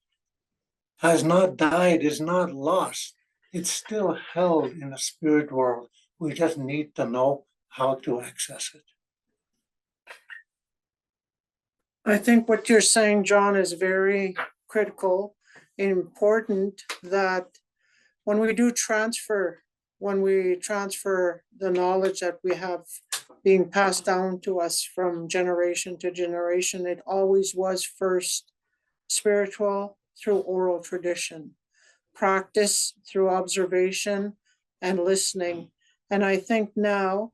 has not died, is not lost. It's still held in the spirit world. We just need to know how to access it. I think what you're saying, John, is very critical and important, that when we transfer the knowledge that we have being passed down to us from generation to generation, it always was first spiritual through oral tradition, practice through observation and listening. And I think now,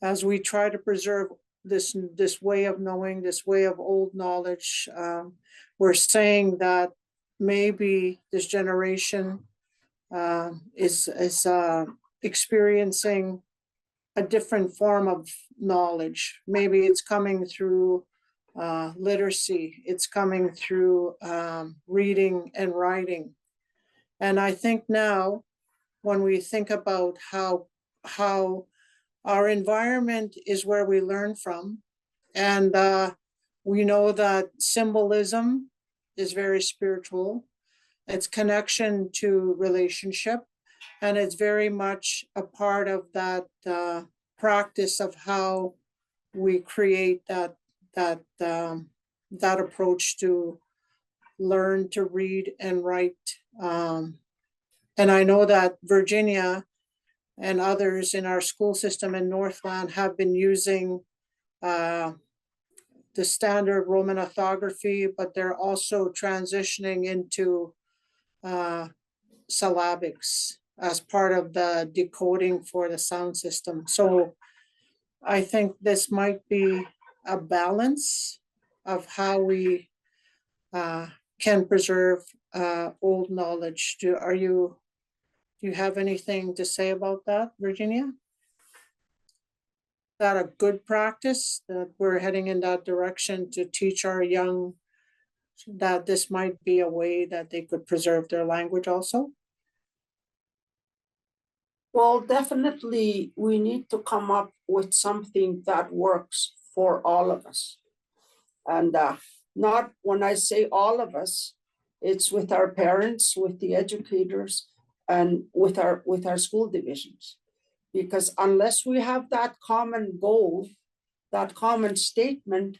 as we try to preserve this way of knowing, this way of old knowledge, we're saying that maybe this generation is experiencing a different form of knowledge. Maybe it's coming through literacy, it's coming through reading and writing. And I think now, when we think about how Our environment is where we learn from. And we know that symbolism is very spiritual. It's connection to relationship. And it's very much a part of that practice of how we create that approach to learn to read and write. And I know that Virginia and others in our school system in Northland have been using the standard Roman orthography, but they're also transitioning into syllabics as part of the decoding for the sound system. So I think this might be a balance of how we can preserve old knowledge. Do you have anything to say about that, Virginia? Is that a good practice that we're heading in that direction to teach our young that this might be a way that they could preserve their language also? Well, definitely we need to come up with something that works for all of us. And not when I say all of us, it's with our parents, with the educators, and with our school divisions. Because unless we have that common goal, that common statement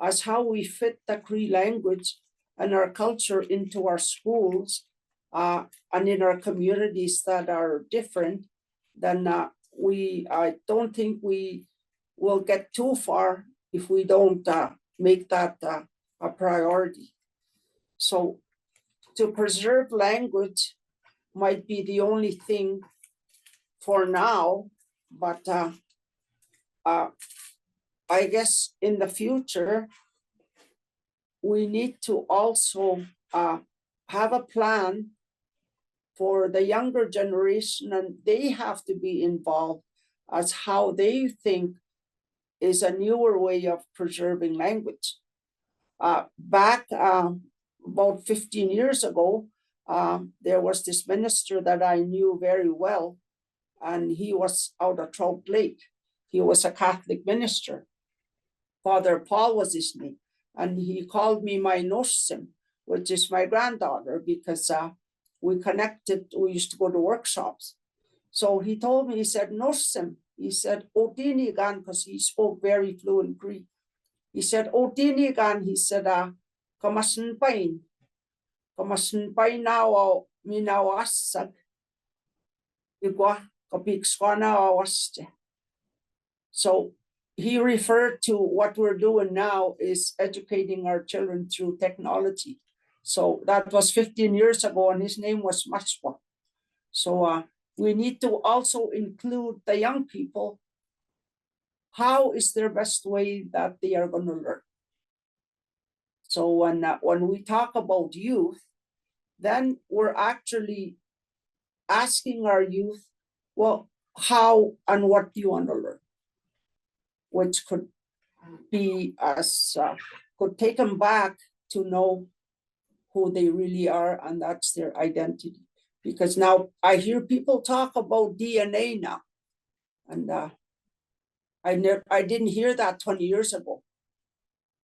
as how we fit the Cree language and our culture into our schools and in our communities that are different, then I don't think we will get too far if we don't make that a priority. So to preserve language might be the only thing for now, but I guess in the future, we need to also have a plan for the younger generation, and they have to be involved as how they think is a newer way of preserving language. Back about 15 years ago, there was this minister that I knew very well, and he was out of Trout Lake. He was a Catholic minister. Father Paul was his name, and he called me my Noshsim, which is my granddaughter, because we connected, we used to go to workshops. So he told me, he said, Noshsim, he said, Odinigan, because he spoke very fluent Greek. He said, Odinigan, he said, Kamasin pain now, minawasag, igwa, kapik skwana awaste. So he referred to what we're doing now is educating our children through technology. So that was 15 years ago, and his name was Maswa. So we need to also include the young people. How is their best way that they are going to learn? So when we talk about youth, then we're actually asking our youth, well, how and what do you want to learn? Which could be could take them back to know who they really are, and that's their identity. Because now I hear people talk about DNA now, and I didn't hear that 20 years ago.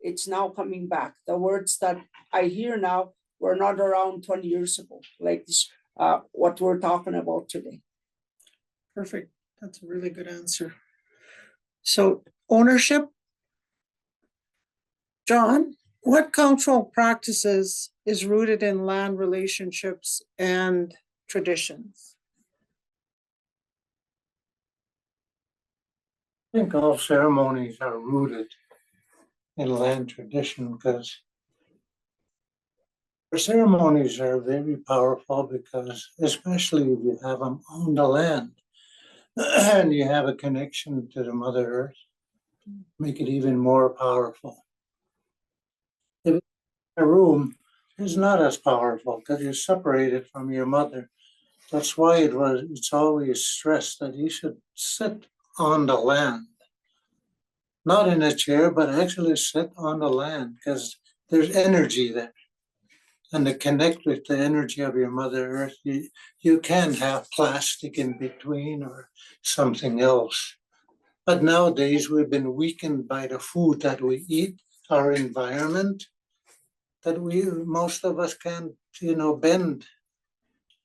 It's now coming back. The words that I hear now were not around 20 years ago, like this, what we're talking about today. Perfect. That's a really good answer. So ownership. John, what cultural practices is rooted in land relationships and traditions? I think all ceremonies are rooted in land tradition, because our ceremonies are very powerful, because especially if you have them on the land and you have a connection to the Mother Earth, make it even more powerful. If a room is not as powerful because you're separated from your mother. That's why it's always stressed that you should sit on the land. Not in a chair, but actually sit on the land, because there's energy there. And to connect with the energy of your Mother Earth, you can have plastic in between or something else. But nowadays we've been weakened by the food that we eat, our environment, that most of us can't, bend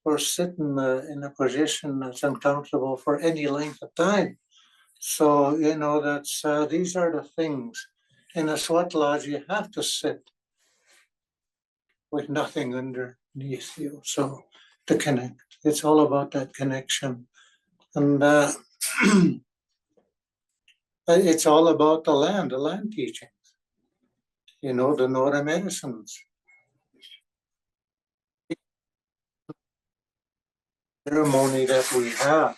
or sit in a position that's uncomfortable for any length of time. So, that's these are the things. In a sweat lodge, you have to sit with nothing underneath you. So to connect, it's all about that connection. And it's all about the land teachings, the Nora medicines. Ceremony that we have.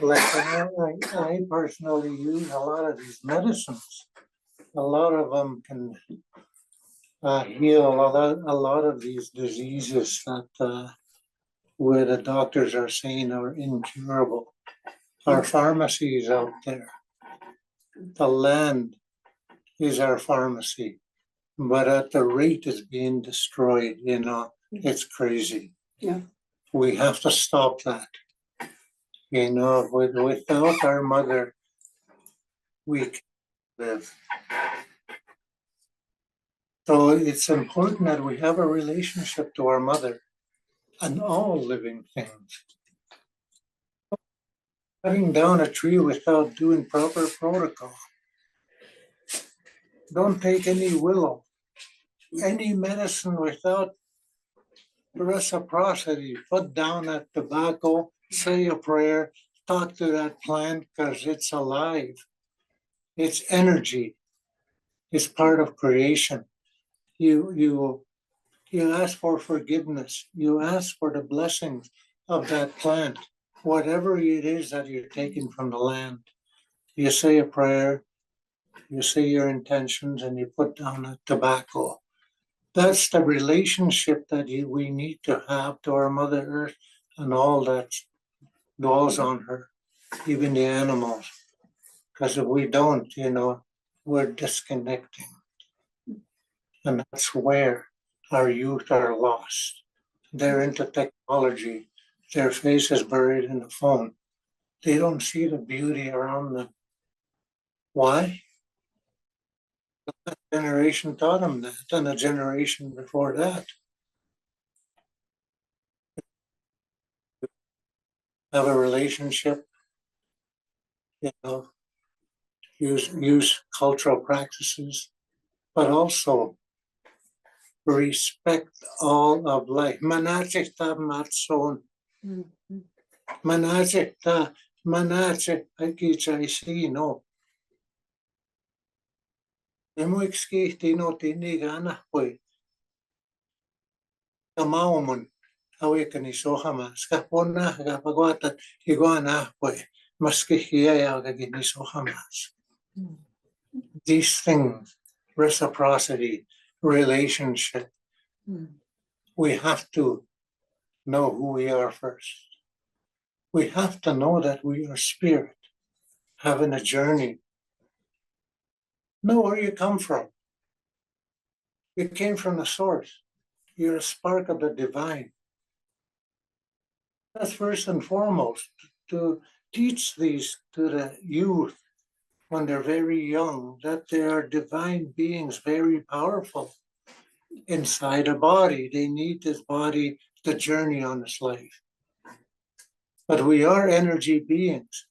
Like I personally use a lot of these medicines. A lot of them can heal a lot of these diseases that where the doctors are saying are incurable. Our pharmacies out there. The land is our pharmacy, but at the rate it's being destroyed, it's crazy. Yeah. We have to stop that. Without our mother, we can't live. So it's important that we have a relationship to our mother and all living things. Cutting down a tree without doing proper protocol. Don't take any willow, any medicine without reciprocity. Put down that tobacco, say a prayer, talk to that plant because it's alive. It's energy. It's part of creation. You ask for forgiveness. You ask for the blessings of that plant, whatever it is that you're taking from the land. You say a prayer, you say your intentions, and you put down the tobacco. That's the relationship that we need to have to our Mother Earth and all that dwells on her, even the animals. Because if we don't, we're disconnecting. And that's where our youth are lost. They're into technology. Their face is buried in the phone. They don't see the beauty around them. Why? The generation taught them that, and a generation before that. Have a relationship, use cultural practices, but also respect all of life. Manachita matson. Manachita, manachita akichaisino. Emuikski tino tinigana poi. Kamaumun. Awekani sohama. Skapona kapagwata iguana poi. Maskihiaya gagini sohamas. These things, reciprocity, relationship, we have to know who we are first. We have to know that we are spirit, having a journey. Know where you come from. You came from the source. You're a spark of the divine. That's first and foremost, to teach these to the youth when they're very young, that they are divine beings, very powerful. Inside a body, they need this body, the journey on this life. But we are energy beings.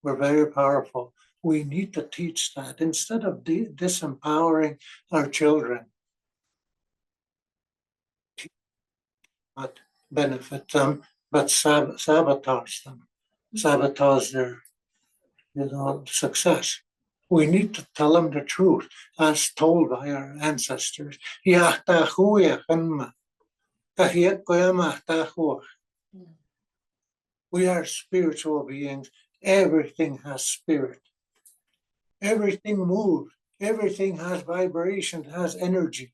We're very powerful. We need to teach that instead of disempowering our children. Not benefit them, but sabotage them, sabotage their success. We need to tell them the truth, as told by our ancestors. We are spiritual beings. Everything has spirit. Everything moves. Everything has vibration, has energy,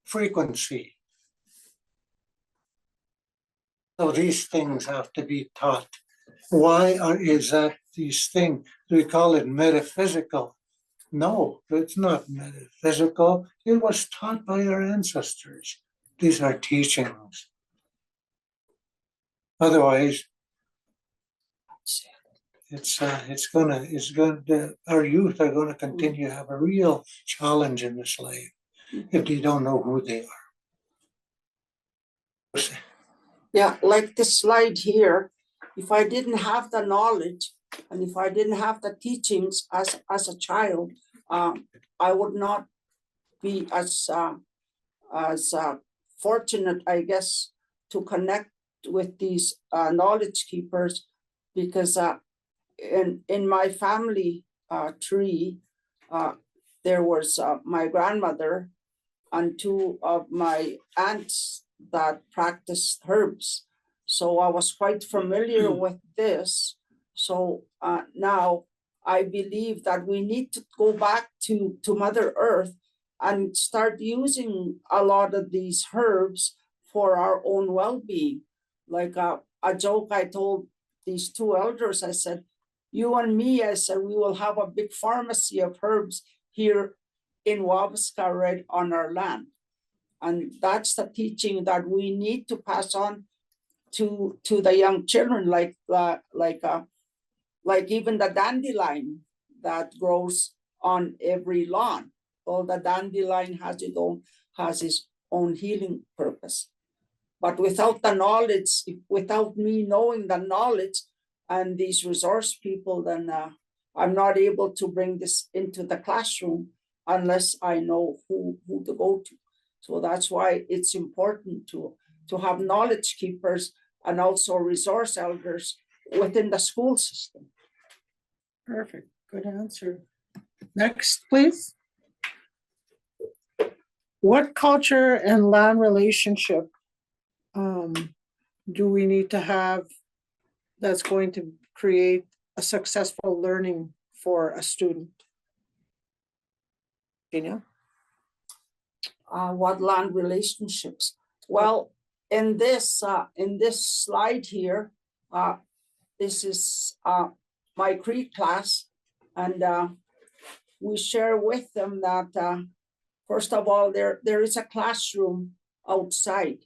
frequency. So these things have to be taught. Why is that these things? We call it metaphysical. No, it's not metaphysical. It was taught by our ancestors. These are teachings. Otherwise, our youth are gonna continue to have a real challenge in this life if they don't know who they are. Yeah, like this slide here, if I didn't have the knowledge and if I didn't have the teachings as a child, I would not be as fortunate, I guess, to connect with these knowledge keepers, because in my family tree, there was my grandmother and two of my aunts that practiced herbs. So I was quite familiar with this. So now I believe that we need to go back to Mother Earth and start using a lot of these herbs for our own well-being. Like a joke I told these two elders, I said, you and me, I said, we will have a big pharmacy of herbs here in Wabasca right on our land. And that's the teaching that we need to pass on to the young children, like even the dandelion that grows on every lawn. Well, the dandelion has its own healing purpose. But without the knowledge, without me knowing the knowledge and these resource people, then I'm not able to bring this into the classroom unless I know who to go to. So that's why it's important to have knowledge keepers and also resource elders within the school system. Perfect, good answer. Next, please. What culture and land relationship do we need to have that's going to create a successful learning for a student? Kenya? What land relationships? Well, in this slide here, this is my Cree class, and we share with them that first of all, there is a classroom outside.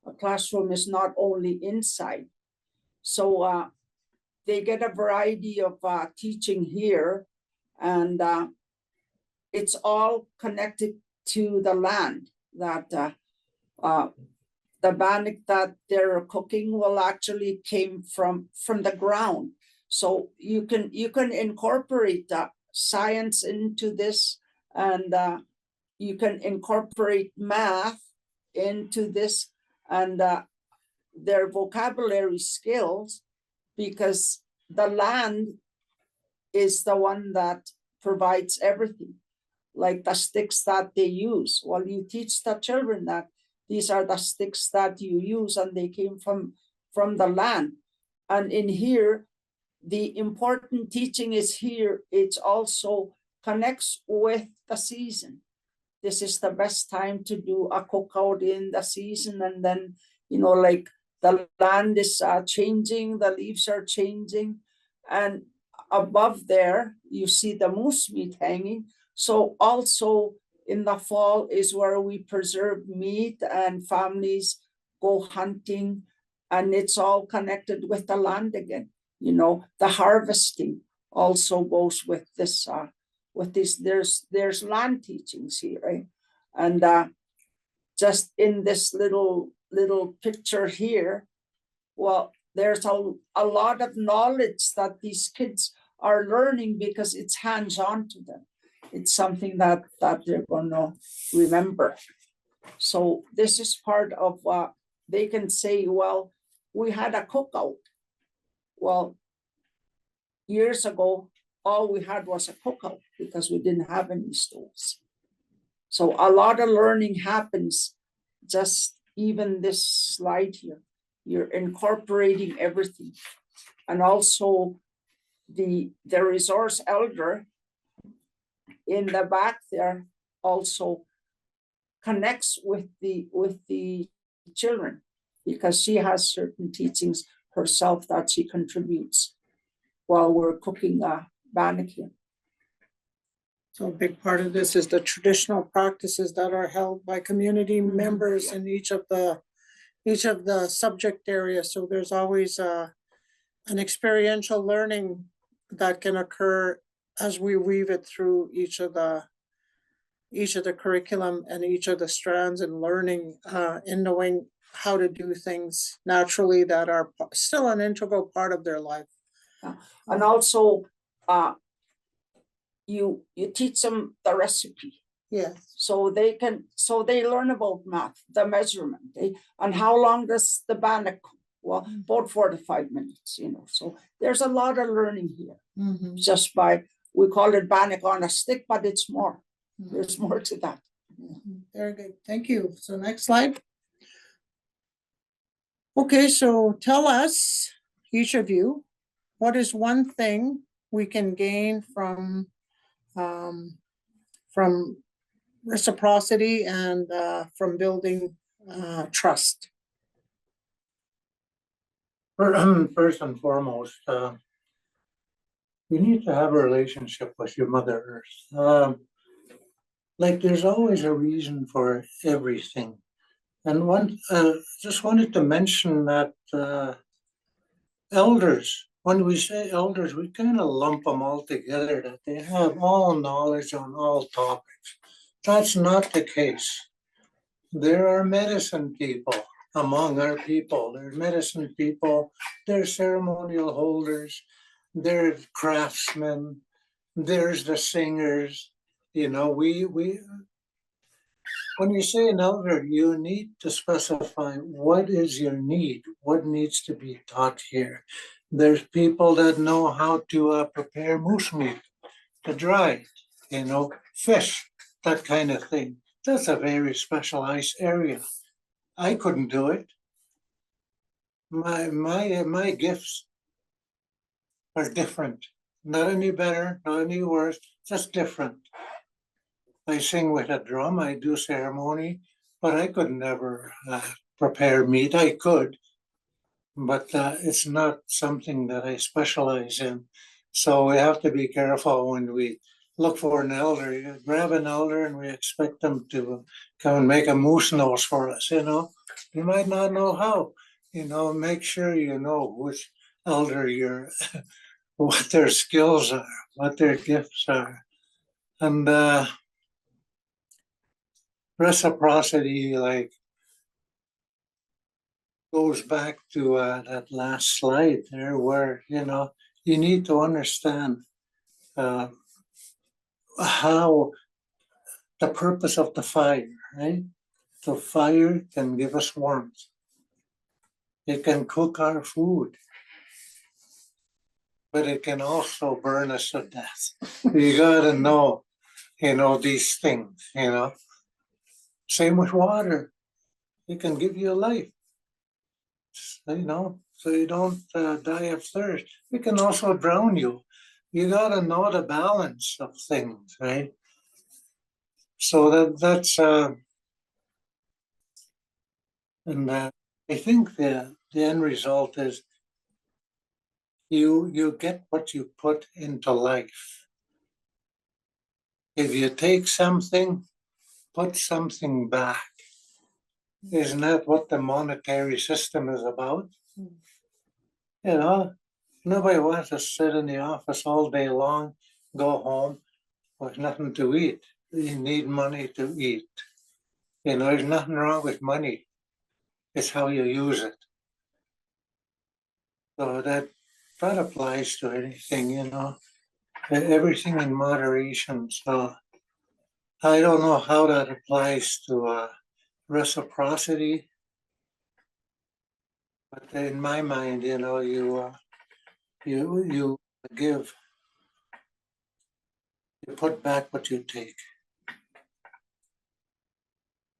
A classroom is not only inside. So they get a variety of teaching here, and it's all connected to the land. That the bannock that they're cooking will actually came from the ground. So you can incorporate science into this, and you can incorporate math into this, and their vocabulary skills, because the land is the one that provides everything, like the sticks that they use. Well, you teach the children that these are the sticks that you use and they came from the land. And in here, the important teaching is here, it also connects with the season. This is the best time to do a cookout in the season, and then, like the land is changing, the leaves are changing, and above there you see the moose meat hanging. So also in the fall is where we preserve meat and families go hunting, and it's all connected with the land again. The harvesting also goes with this. With this, there's land teachings here, right? And just in this little picture here, well, there's a lot of knowledge that these kids are learning because it's hands-on to them. It's something that they're gonna remember. So this is part of what they can say, well, we had a cookout. Well, years ago, all we had was a cookout because we didn't have any stoves. So a lot of learning happens just even this slide here. You're incorporating everything. And also the resource elder in the back there also connects with the children, because she has certain teachings herself that she contributes while we're cooking bannock here. So a big part of this is the traditional practices that are held by community members in each of the subject areas. So there's always an experiential learning that can occur as we weave it through each of the curriculum and each of the strands, and learning in knowing how to do things naturally that are still an integral part of their life. And also, you teach them the recipe. Yes. So they learn about math, the measurement, and how long does the bannock? Well, about 4 to 5 minutes, So there's a lot of learning here. Just we call it bannock on a stick, but it's more. There's more to that. Very good. Thank you. So next slide. Okay, so tell us, each of you, what is one thing we can gain from reciprocity and from building trust? First and foremost, you need to have a relationship with your Mother Earth. Like there's always a reason for everything. And just wanted to mention that elders, when we say elders, we kind of lump them all together, that they have all knowledge on all topics. That's not the case. There are medicine people among our people. There's medicine people, there's ceremonial holders, there's craftsmen, there's the singers. When you say an elder, you need to specify what is your need, what needs to be taught here. There's people that know how to prepare moose meat, to dry it, fish, that kind of thing. That's a very specialized area. I couldn't do it. My gifts are different. Not any better, not any worse, just different. I sing with a drum, I do ceremony, but I could never prepare meat. I could, but it's not something that I specialize in. So we have to be careful when we look for an elder. You grab an elder and we expect them to come and make a moose nose for us, You might not know how, make sure you know which elder you're, what their skills are, what their gifts are. And reciprocity, goes back to that last slide there, where you need to understand how the purpose of the fire, right? The fire can give us warmth. It can cook our food, but it can also burn us to death. You gotta know, these things. Same with water. It can give you life, so you don't die of thirst. It can also drown you. You gotta know the balance of things, right? So that's and I think the end result is you get what you put into life. If you take something, put something back. Isn't that what the monetary system is about? Nobody wants to sit in the office all day long, go home with nothing to eat. You need money to eat. There's nothing wrong with money. It's how you use it. So that applies to anything, everything in moderation. So I don't know how that applies to reciprocity, but in my mind, you give, you put back what you take.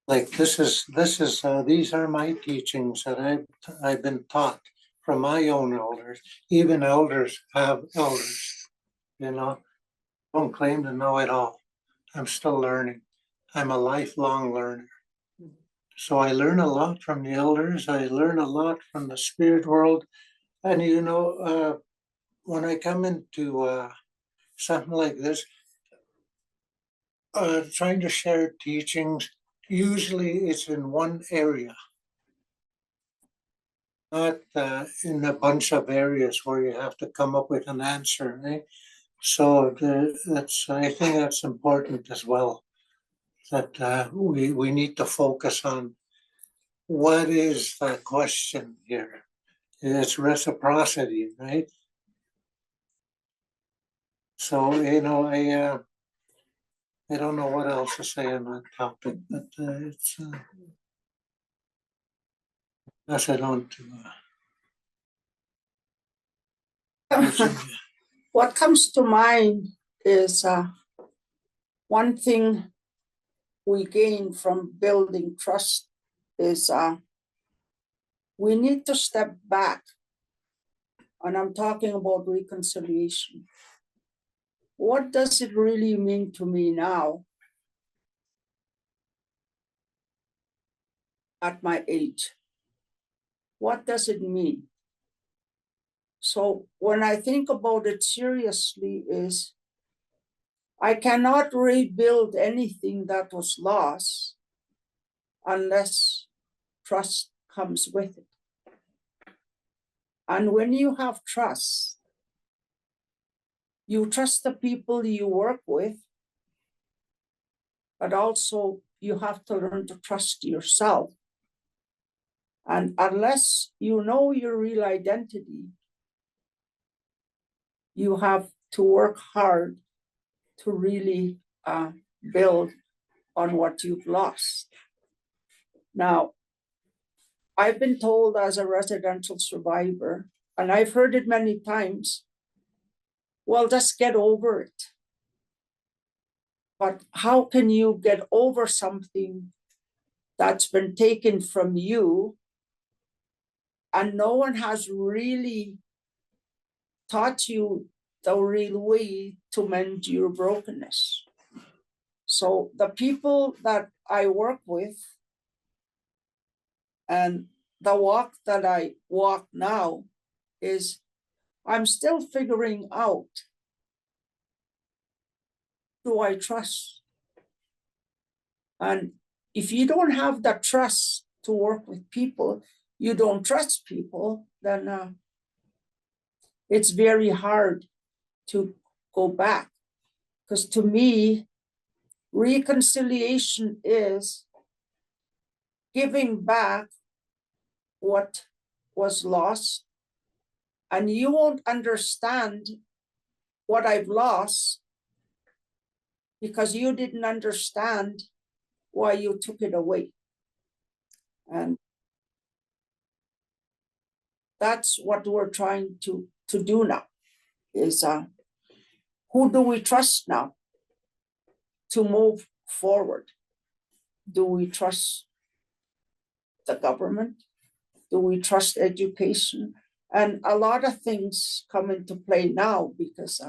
Like these are my teachings that I've been taught from my own elders. Even elders have elders, Don't claim to know it all. I'm still learning. I'm a lifelong learner. So I learn a lot from the elders. I learn a lot from the spirit world. And when I come into something like this, trying to share teachings, usually it's in one area. not in a bunch of areas where you have to come up with an answer, right? So I think that's important as well, that we need to focus on what is the question here. It's reciprocity, right? So, I don't know what else to say on that topic, but it's pass it on to Virginia. What comes to mind is one thing we gain from building trust is we need to step back. And I'm talking about reconciliation. What does it really mean to me now at my age? What does it mean? So when I think about it seriously is I cannot rebuild anything that was lost unless trust comes with it. And when you have trust, you trust the people you work with, but also you have to learn to trust yourself. And unless you know your real identity, you have to work hard to really build on what you've lost. Now, I've been told as a residential survivor, and I've heard it many times, well, just get over it. But how can you get over something that's been taken from you and no one has really taught you the real way to mend your brokenness? So the people that I work with and the walk that I walk now is I'm still figuring out, do I trust? And if you don't have the trust to work with people, you don't trust people, then it's very hard to go back. Because to me, reconciliation is giving back what was lost. And you won't understand what I've lost because you didn't understand why you took it away. And that's what we're trying to do now, is who do we trust now to move forward? Do we trust the government? Do we trust education? And a lot of things come into play now because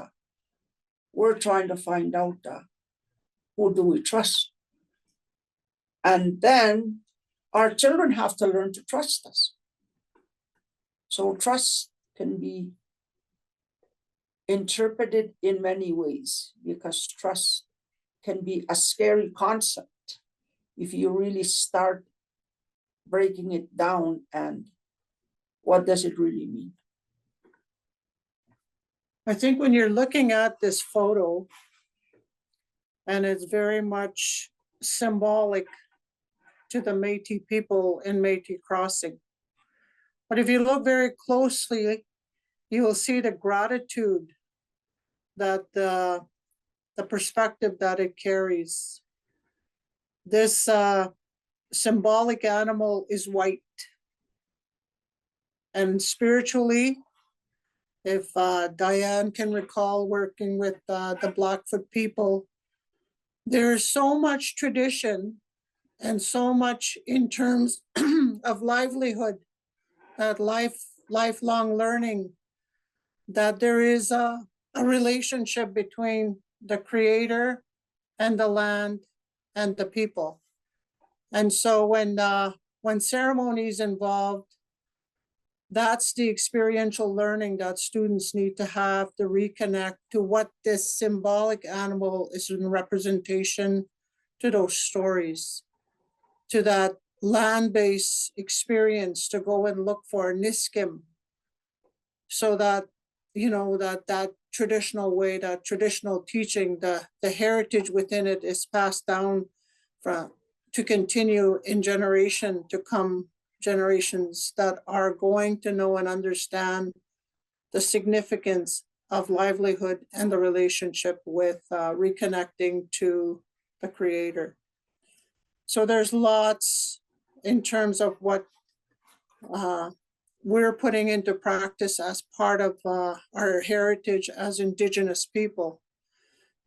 we're trying to find out who do we trust? And then our children have to learn to trust us. So trust can be interpreted in many ways because trust can be a scary concept if you really start breaking it down and what does it really mean? I think when you're looking at this photo, and it's very much symbolic to the Métis people in Métis Crossing. But if you look very closely, you will see the gratitude that the perspective that it carries. This symbolic animal is white. And spiritually, if Diane can recall working with the Blackfoot people, there's so much tradition and so much in terms of livelihood, that lifelong learning, that there is a relationship between the creator and the land and the people. And so when ceremony is involved, that's the experiential learning that students need to have to reconnect to what this symbolic animal is in representation to those stories, to that land-based experience to go and look for niskim, so that, you know, that traditional way, that traditional teaching, the heritage within it is passed down to continue in generation to come, generations that are going to know and understand the significance of livelihood and the relationship with reconnecting to the Creator. So there's lots in terms of what we're putting into practice as part of our heritage as Indigenous people.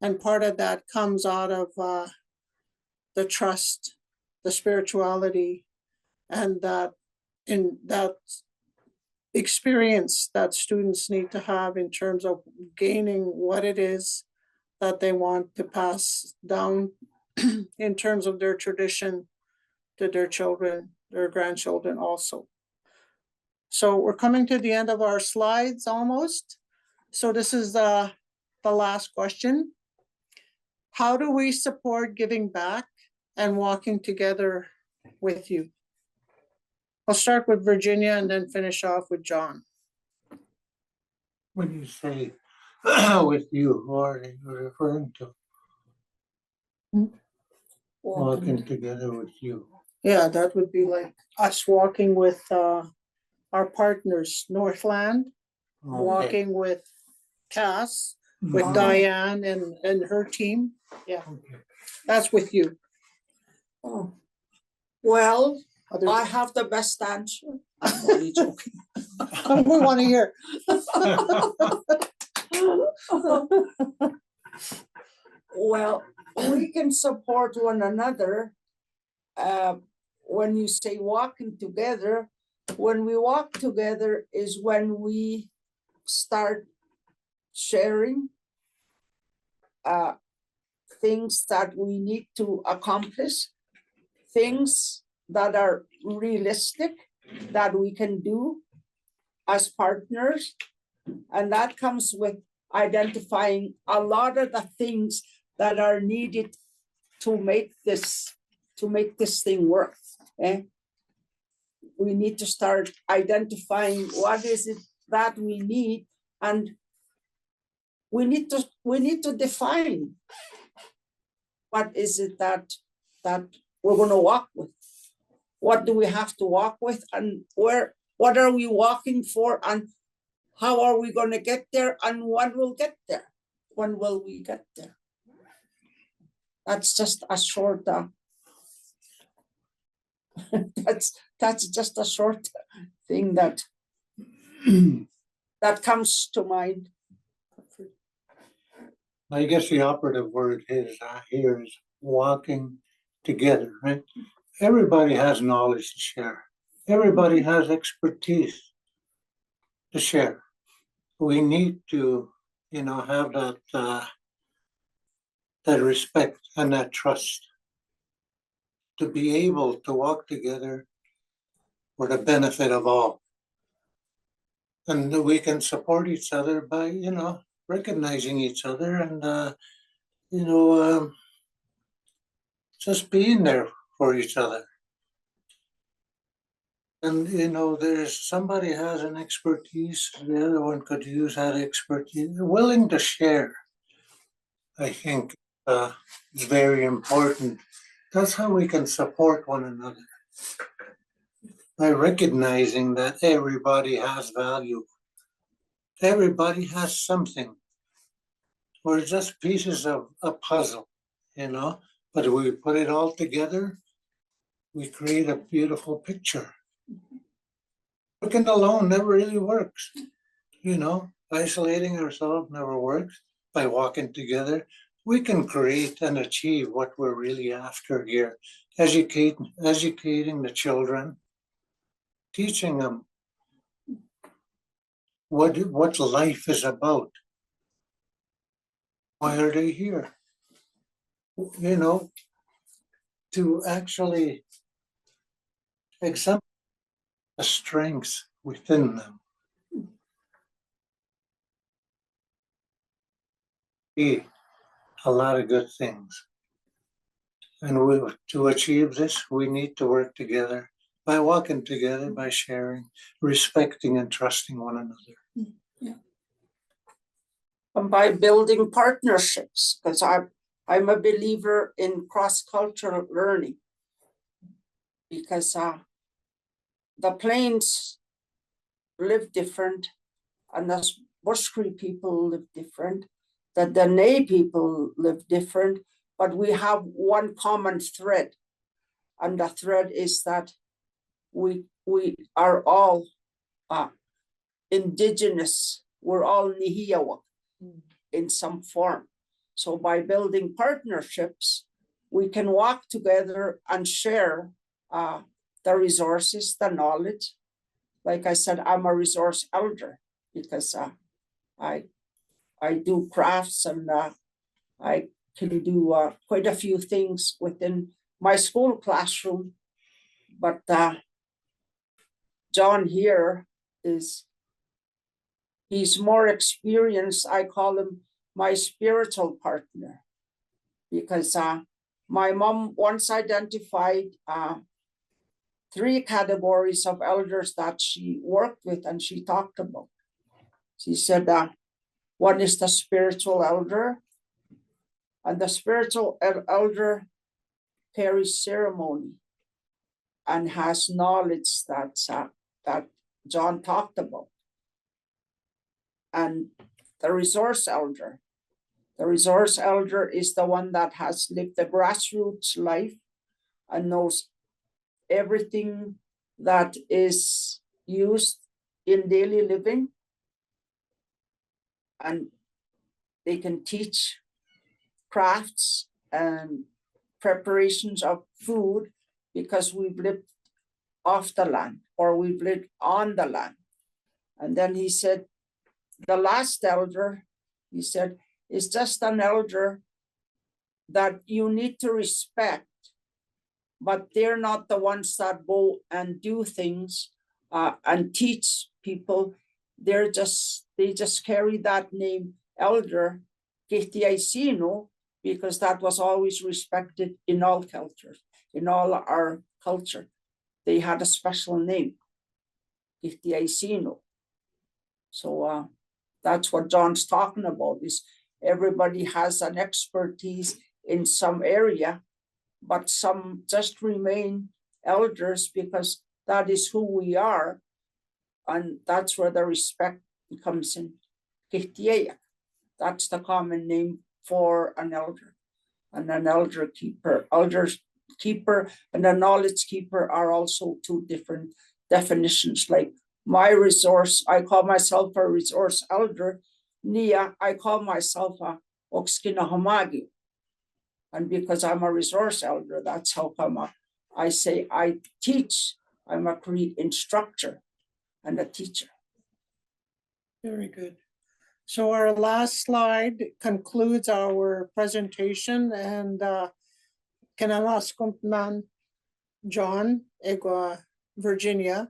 And part of that comes out of the trust, the spirituality, and that experience that students need to have in terms of gaining what it is that they want to pass down in terms of their tradition to their children, their grandchildren also. So we're coming to the end of our slides almost. So this is the last question. How do we support giving back and walking together with you? I'll start with Virginia and then finish off with John. When you say with you, who are you referring to? Walking together with you. Yeah, that would be like us walking with our partners, Northland, Okay. walking with Cass, with Mhm. Diane and her team. Yeah, Okay. that's with you. Oh. Well, Other- I have the best answer. I'm only joking. We want to hear. Well, we can support one another. When you say walking together, when we walk together is when we start sharing things that we need to accomplish, things that are realistic that we can do as partners. And that comes with identifying a lot of the things that are needed to make this thing work. We need to start identifying what is it that we need, and we need to define what is it that we're going to walk with. What do we have to walk with, and what are we walking for, and how are we going to get there, and when we'll get there? When will we get there? That's just a short that's just a short thing that comes to mind. I guess the operative word is here is walking together, right? Everybody has knowledge to share. Everybody has expertise to share. We need to, have that respect and that trust to be able to walk together for the benefit of all. And we can support each other by, recognizing each other and, just being there for each other. And, there's somebody has an expertise, the other one could use that expertise, willing to share. I think is very important. That's how we can support one another, by recognizing that everybody has value. Everybody has something. We're just pieces of a puzzle, but we put it all together, we create a beautiful picture. Working alone never really works, isolating ourselves never works. By walking together, we can create and achieve what we're really after here. Educating the children, teaching them what life is about. Why are they here? To actually examine the strengths within them. A lot of good things. And to achieve this, we need to work together by walking together, by sharing, respecting and trusting one another. And by building partnerships, because I'm a believer in cross-cultural learning, because the Plains live different, and the Bush Cree people live different, the Dene people live different, but we have one common thread, and the thread is that we are all indigenous. We're all Nehiyawak in some form. So by building partnerships, we can walk together and share the resources, the knowledge. Like I said, I'm a resource elder because I do crafts, and I can do quite a few things within my school classroom. But John here he's more experienced. I call him my spiritual partner, because my mom once identified 3 categories of elders that she worked with and she talked about. She said one is the spiritual elder, and the spiritual elder carries ceremony and has knowledge that John talked about. And the resource elder is the one that has lived the grassroots life and knows everything that is used in daily living, and they can teach crafts and preparations of food because we've lived off the land or we've lived on the land. And then he said, the last elder, he said, is just an elder that you need to respect, but they're not the ones that go and do things and teach people. They just carry that name, elder, ဣＨjéhthuigł, because that was always respected in all cultures, in all our culture. They had a special name, ဣＨjéhthuigł. So that's what John's talking about, is everybody has an expertise in some area, but some just remain elders because that is who we are. And that's where the respect comes in. ဣＨjéhthuigł. That's the common name for an elder. And an elder keeper. Elders keeper and a knowledge keeper are also 2 different definitions. Like my resource, I call myself a resource elder. Nia, I call myself a Okskinahomagi. And because I'm a resource elder, that's how come I say I teach. I'm a Cree instructor and a teacher. Very good. So our last slide concludes our presentation, and Kanalaskumtman John, Egwa, Virginia,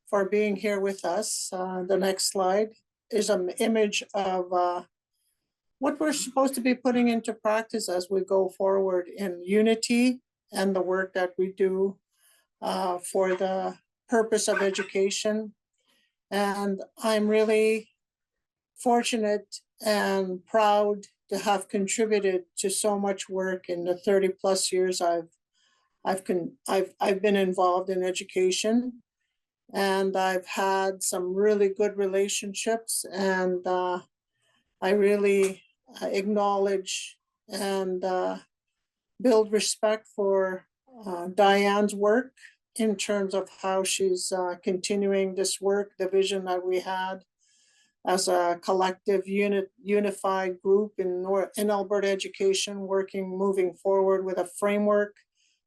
for being here with us. The next slide is an image of what we're supposed to be putting into practice as we go forward in unity and the work that we do for the purpose of education. And I'm really fortunate and proud to have contributed to so much work in the 30 plus years I've been involved in education, and I've had some really good relationships, and I really acknowledge and build respect for Diane's work in terms of how she's continuing this work, the vision that we had as a collective unified group in Alberta education, moving forward with a framework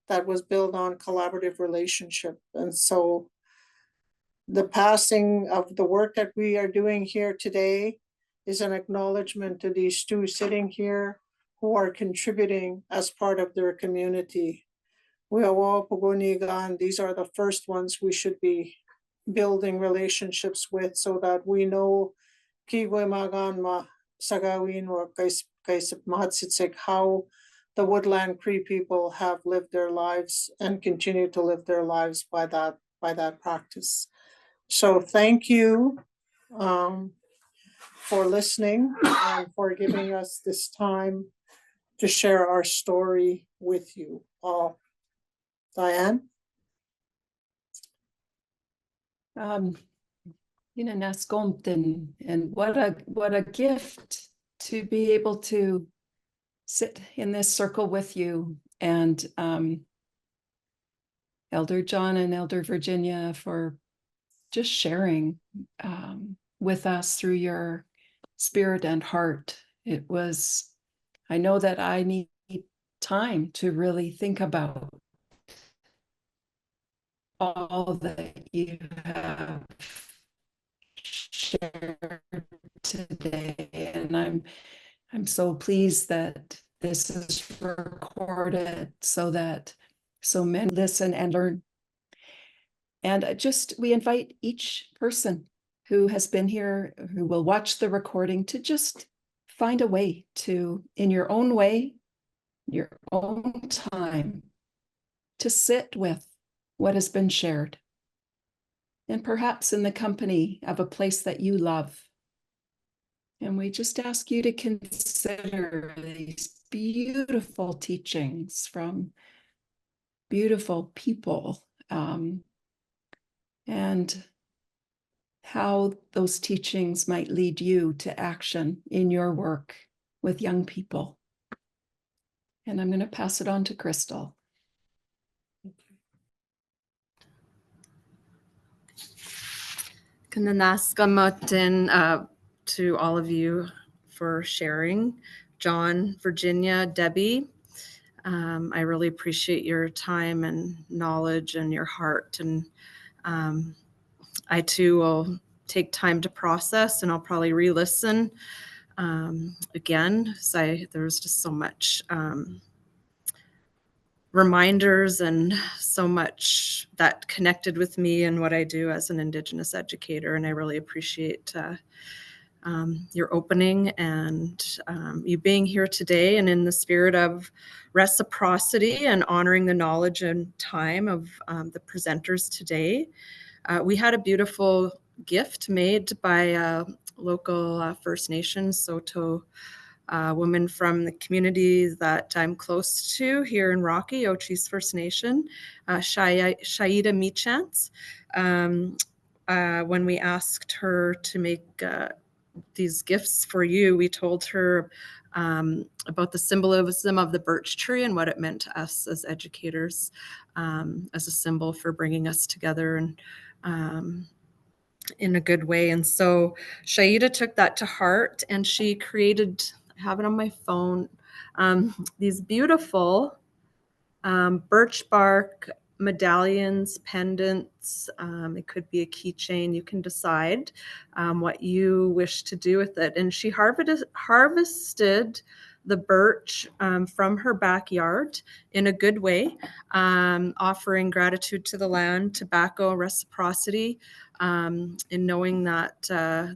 that was built on collaborative relationship. And so the passing of the work that we are doing here today is an acknowledgement to these 2 sitting here who are contributing as part of their community. These are the first ones we should be building relationships with, so that we know how the Woodland Cree people have lived their lives and continue to live their lives by that practice. So thank you for listening and for giving us this time to share our story with you all. Diane? Naskomten, and what a gift to be able to sit in this circle with you, and Elder John and Elder Virginia for just sharing with us through your spirit and heart. I know that I need time to really think about all that you have shared today, and I'm so pleased that this is recorded so that so many listen and learn. And we invite each person who has been here, who will watch the recording, to just find a way to, in your own way, your own time, to sit with what has been shared, and perhaps in the company of a place that you love. And we just ask you to consider these beautiful teachings from beautiful people, and how those teachings might lead you to action in your work with young people. And I'm going to pass it on to Crystal. Kananaskamotin to all of you for sharing. John, Virginia, Debbie, I really appreciate your time and knowledge and your heart. And I too will take time to process, and I'll probably re-listen again. So there was just so much reminders and so much that connected with me and what I do as an Indigenous educator. And I really appreciate your opening and you being here today, and in the spirit of reciprocity and honoring the knowledge and time of the presenters today. We had a beautiful gift made by a local First Nations Saulteaux woman from the community that I'm close to here in Rocky, Ochis First Nation, Shaida Meachants. When we asked her to make these gifts for you, we told her about the symbolism of the birch tree and what it meant to us as educators, as a symbol for bringing us together and in a good way. And so Shaida took that to heart, and she created, I have it on my phone, these beautiful birch bark medallions, pendants. It could be a keychain. You can decide what you wish to do with it. And she harvested the birch from her backyard in a good way, offering gratitude to the land, tobacco, reciprocity, in knowing that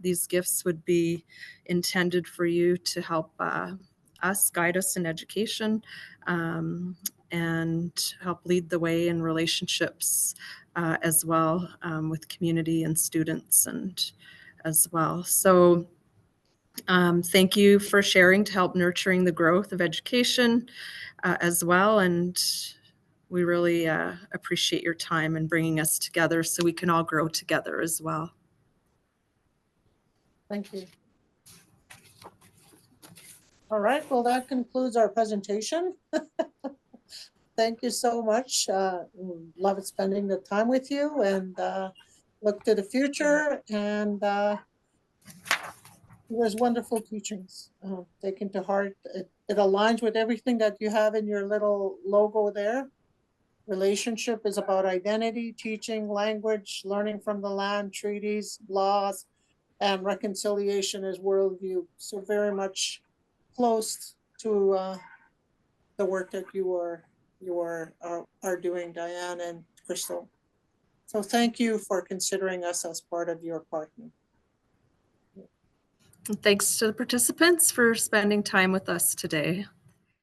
these gifts would be intended for you to help us, guide us in education, and help lead the way in relationships as well, with community and students and as well. So thank you for sharing to help nurturing the growth of education as well. And we really appreciate your time and bringing us together so we can all grow together as well. Thank you. All right, well, that concludes our presentation. Thank you so much. Love spending the time with you, and look to the future. And it was wonderful teachings taken to heart. It aligns with everything that you have in your little logo there. Relationship is about identity, teaching, language, learning from the land, treaties, laws, and reconciliation is worldview. So very much close to the work that you are doing, Diane and Crystal. So thank you for considering us as part of your partner. And thanks to the participants for spending time with us today.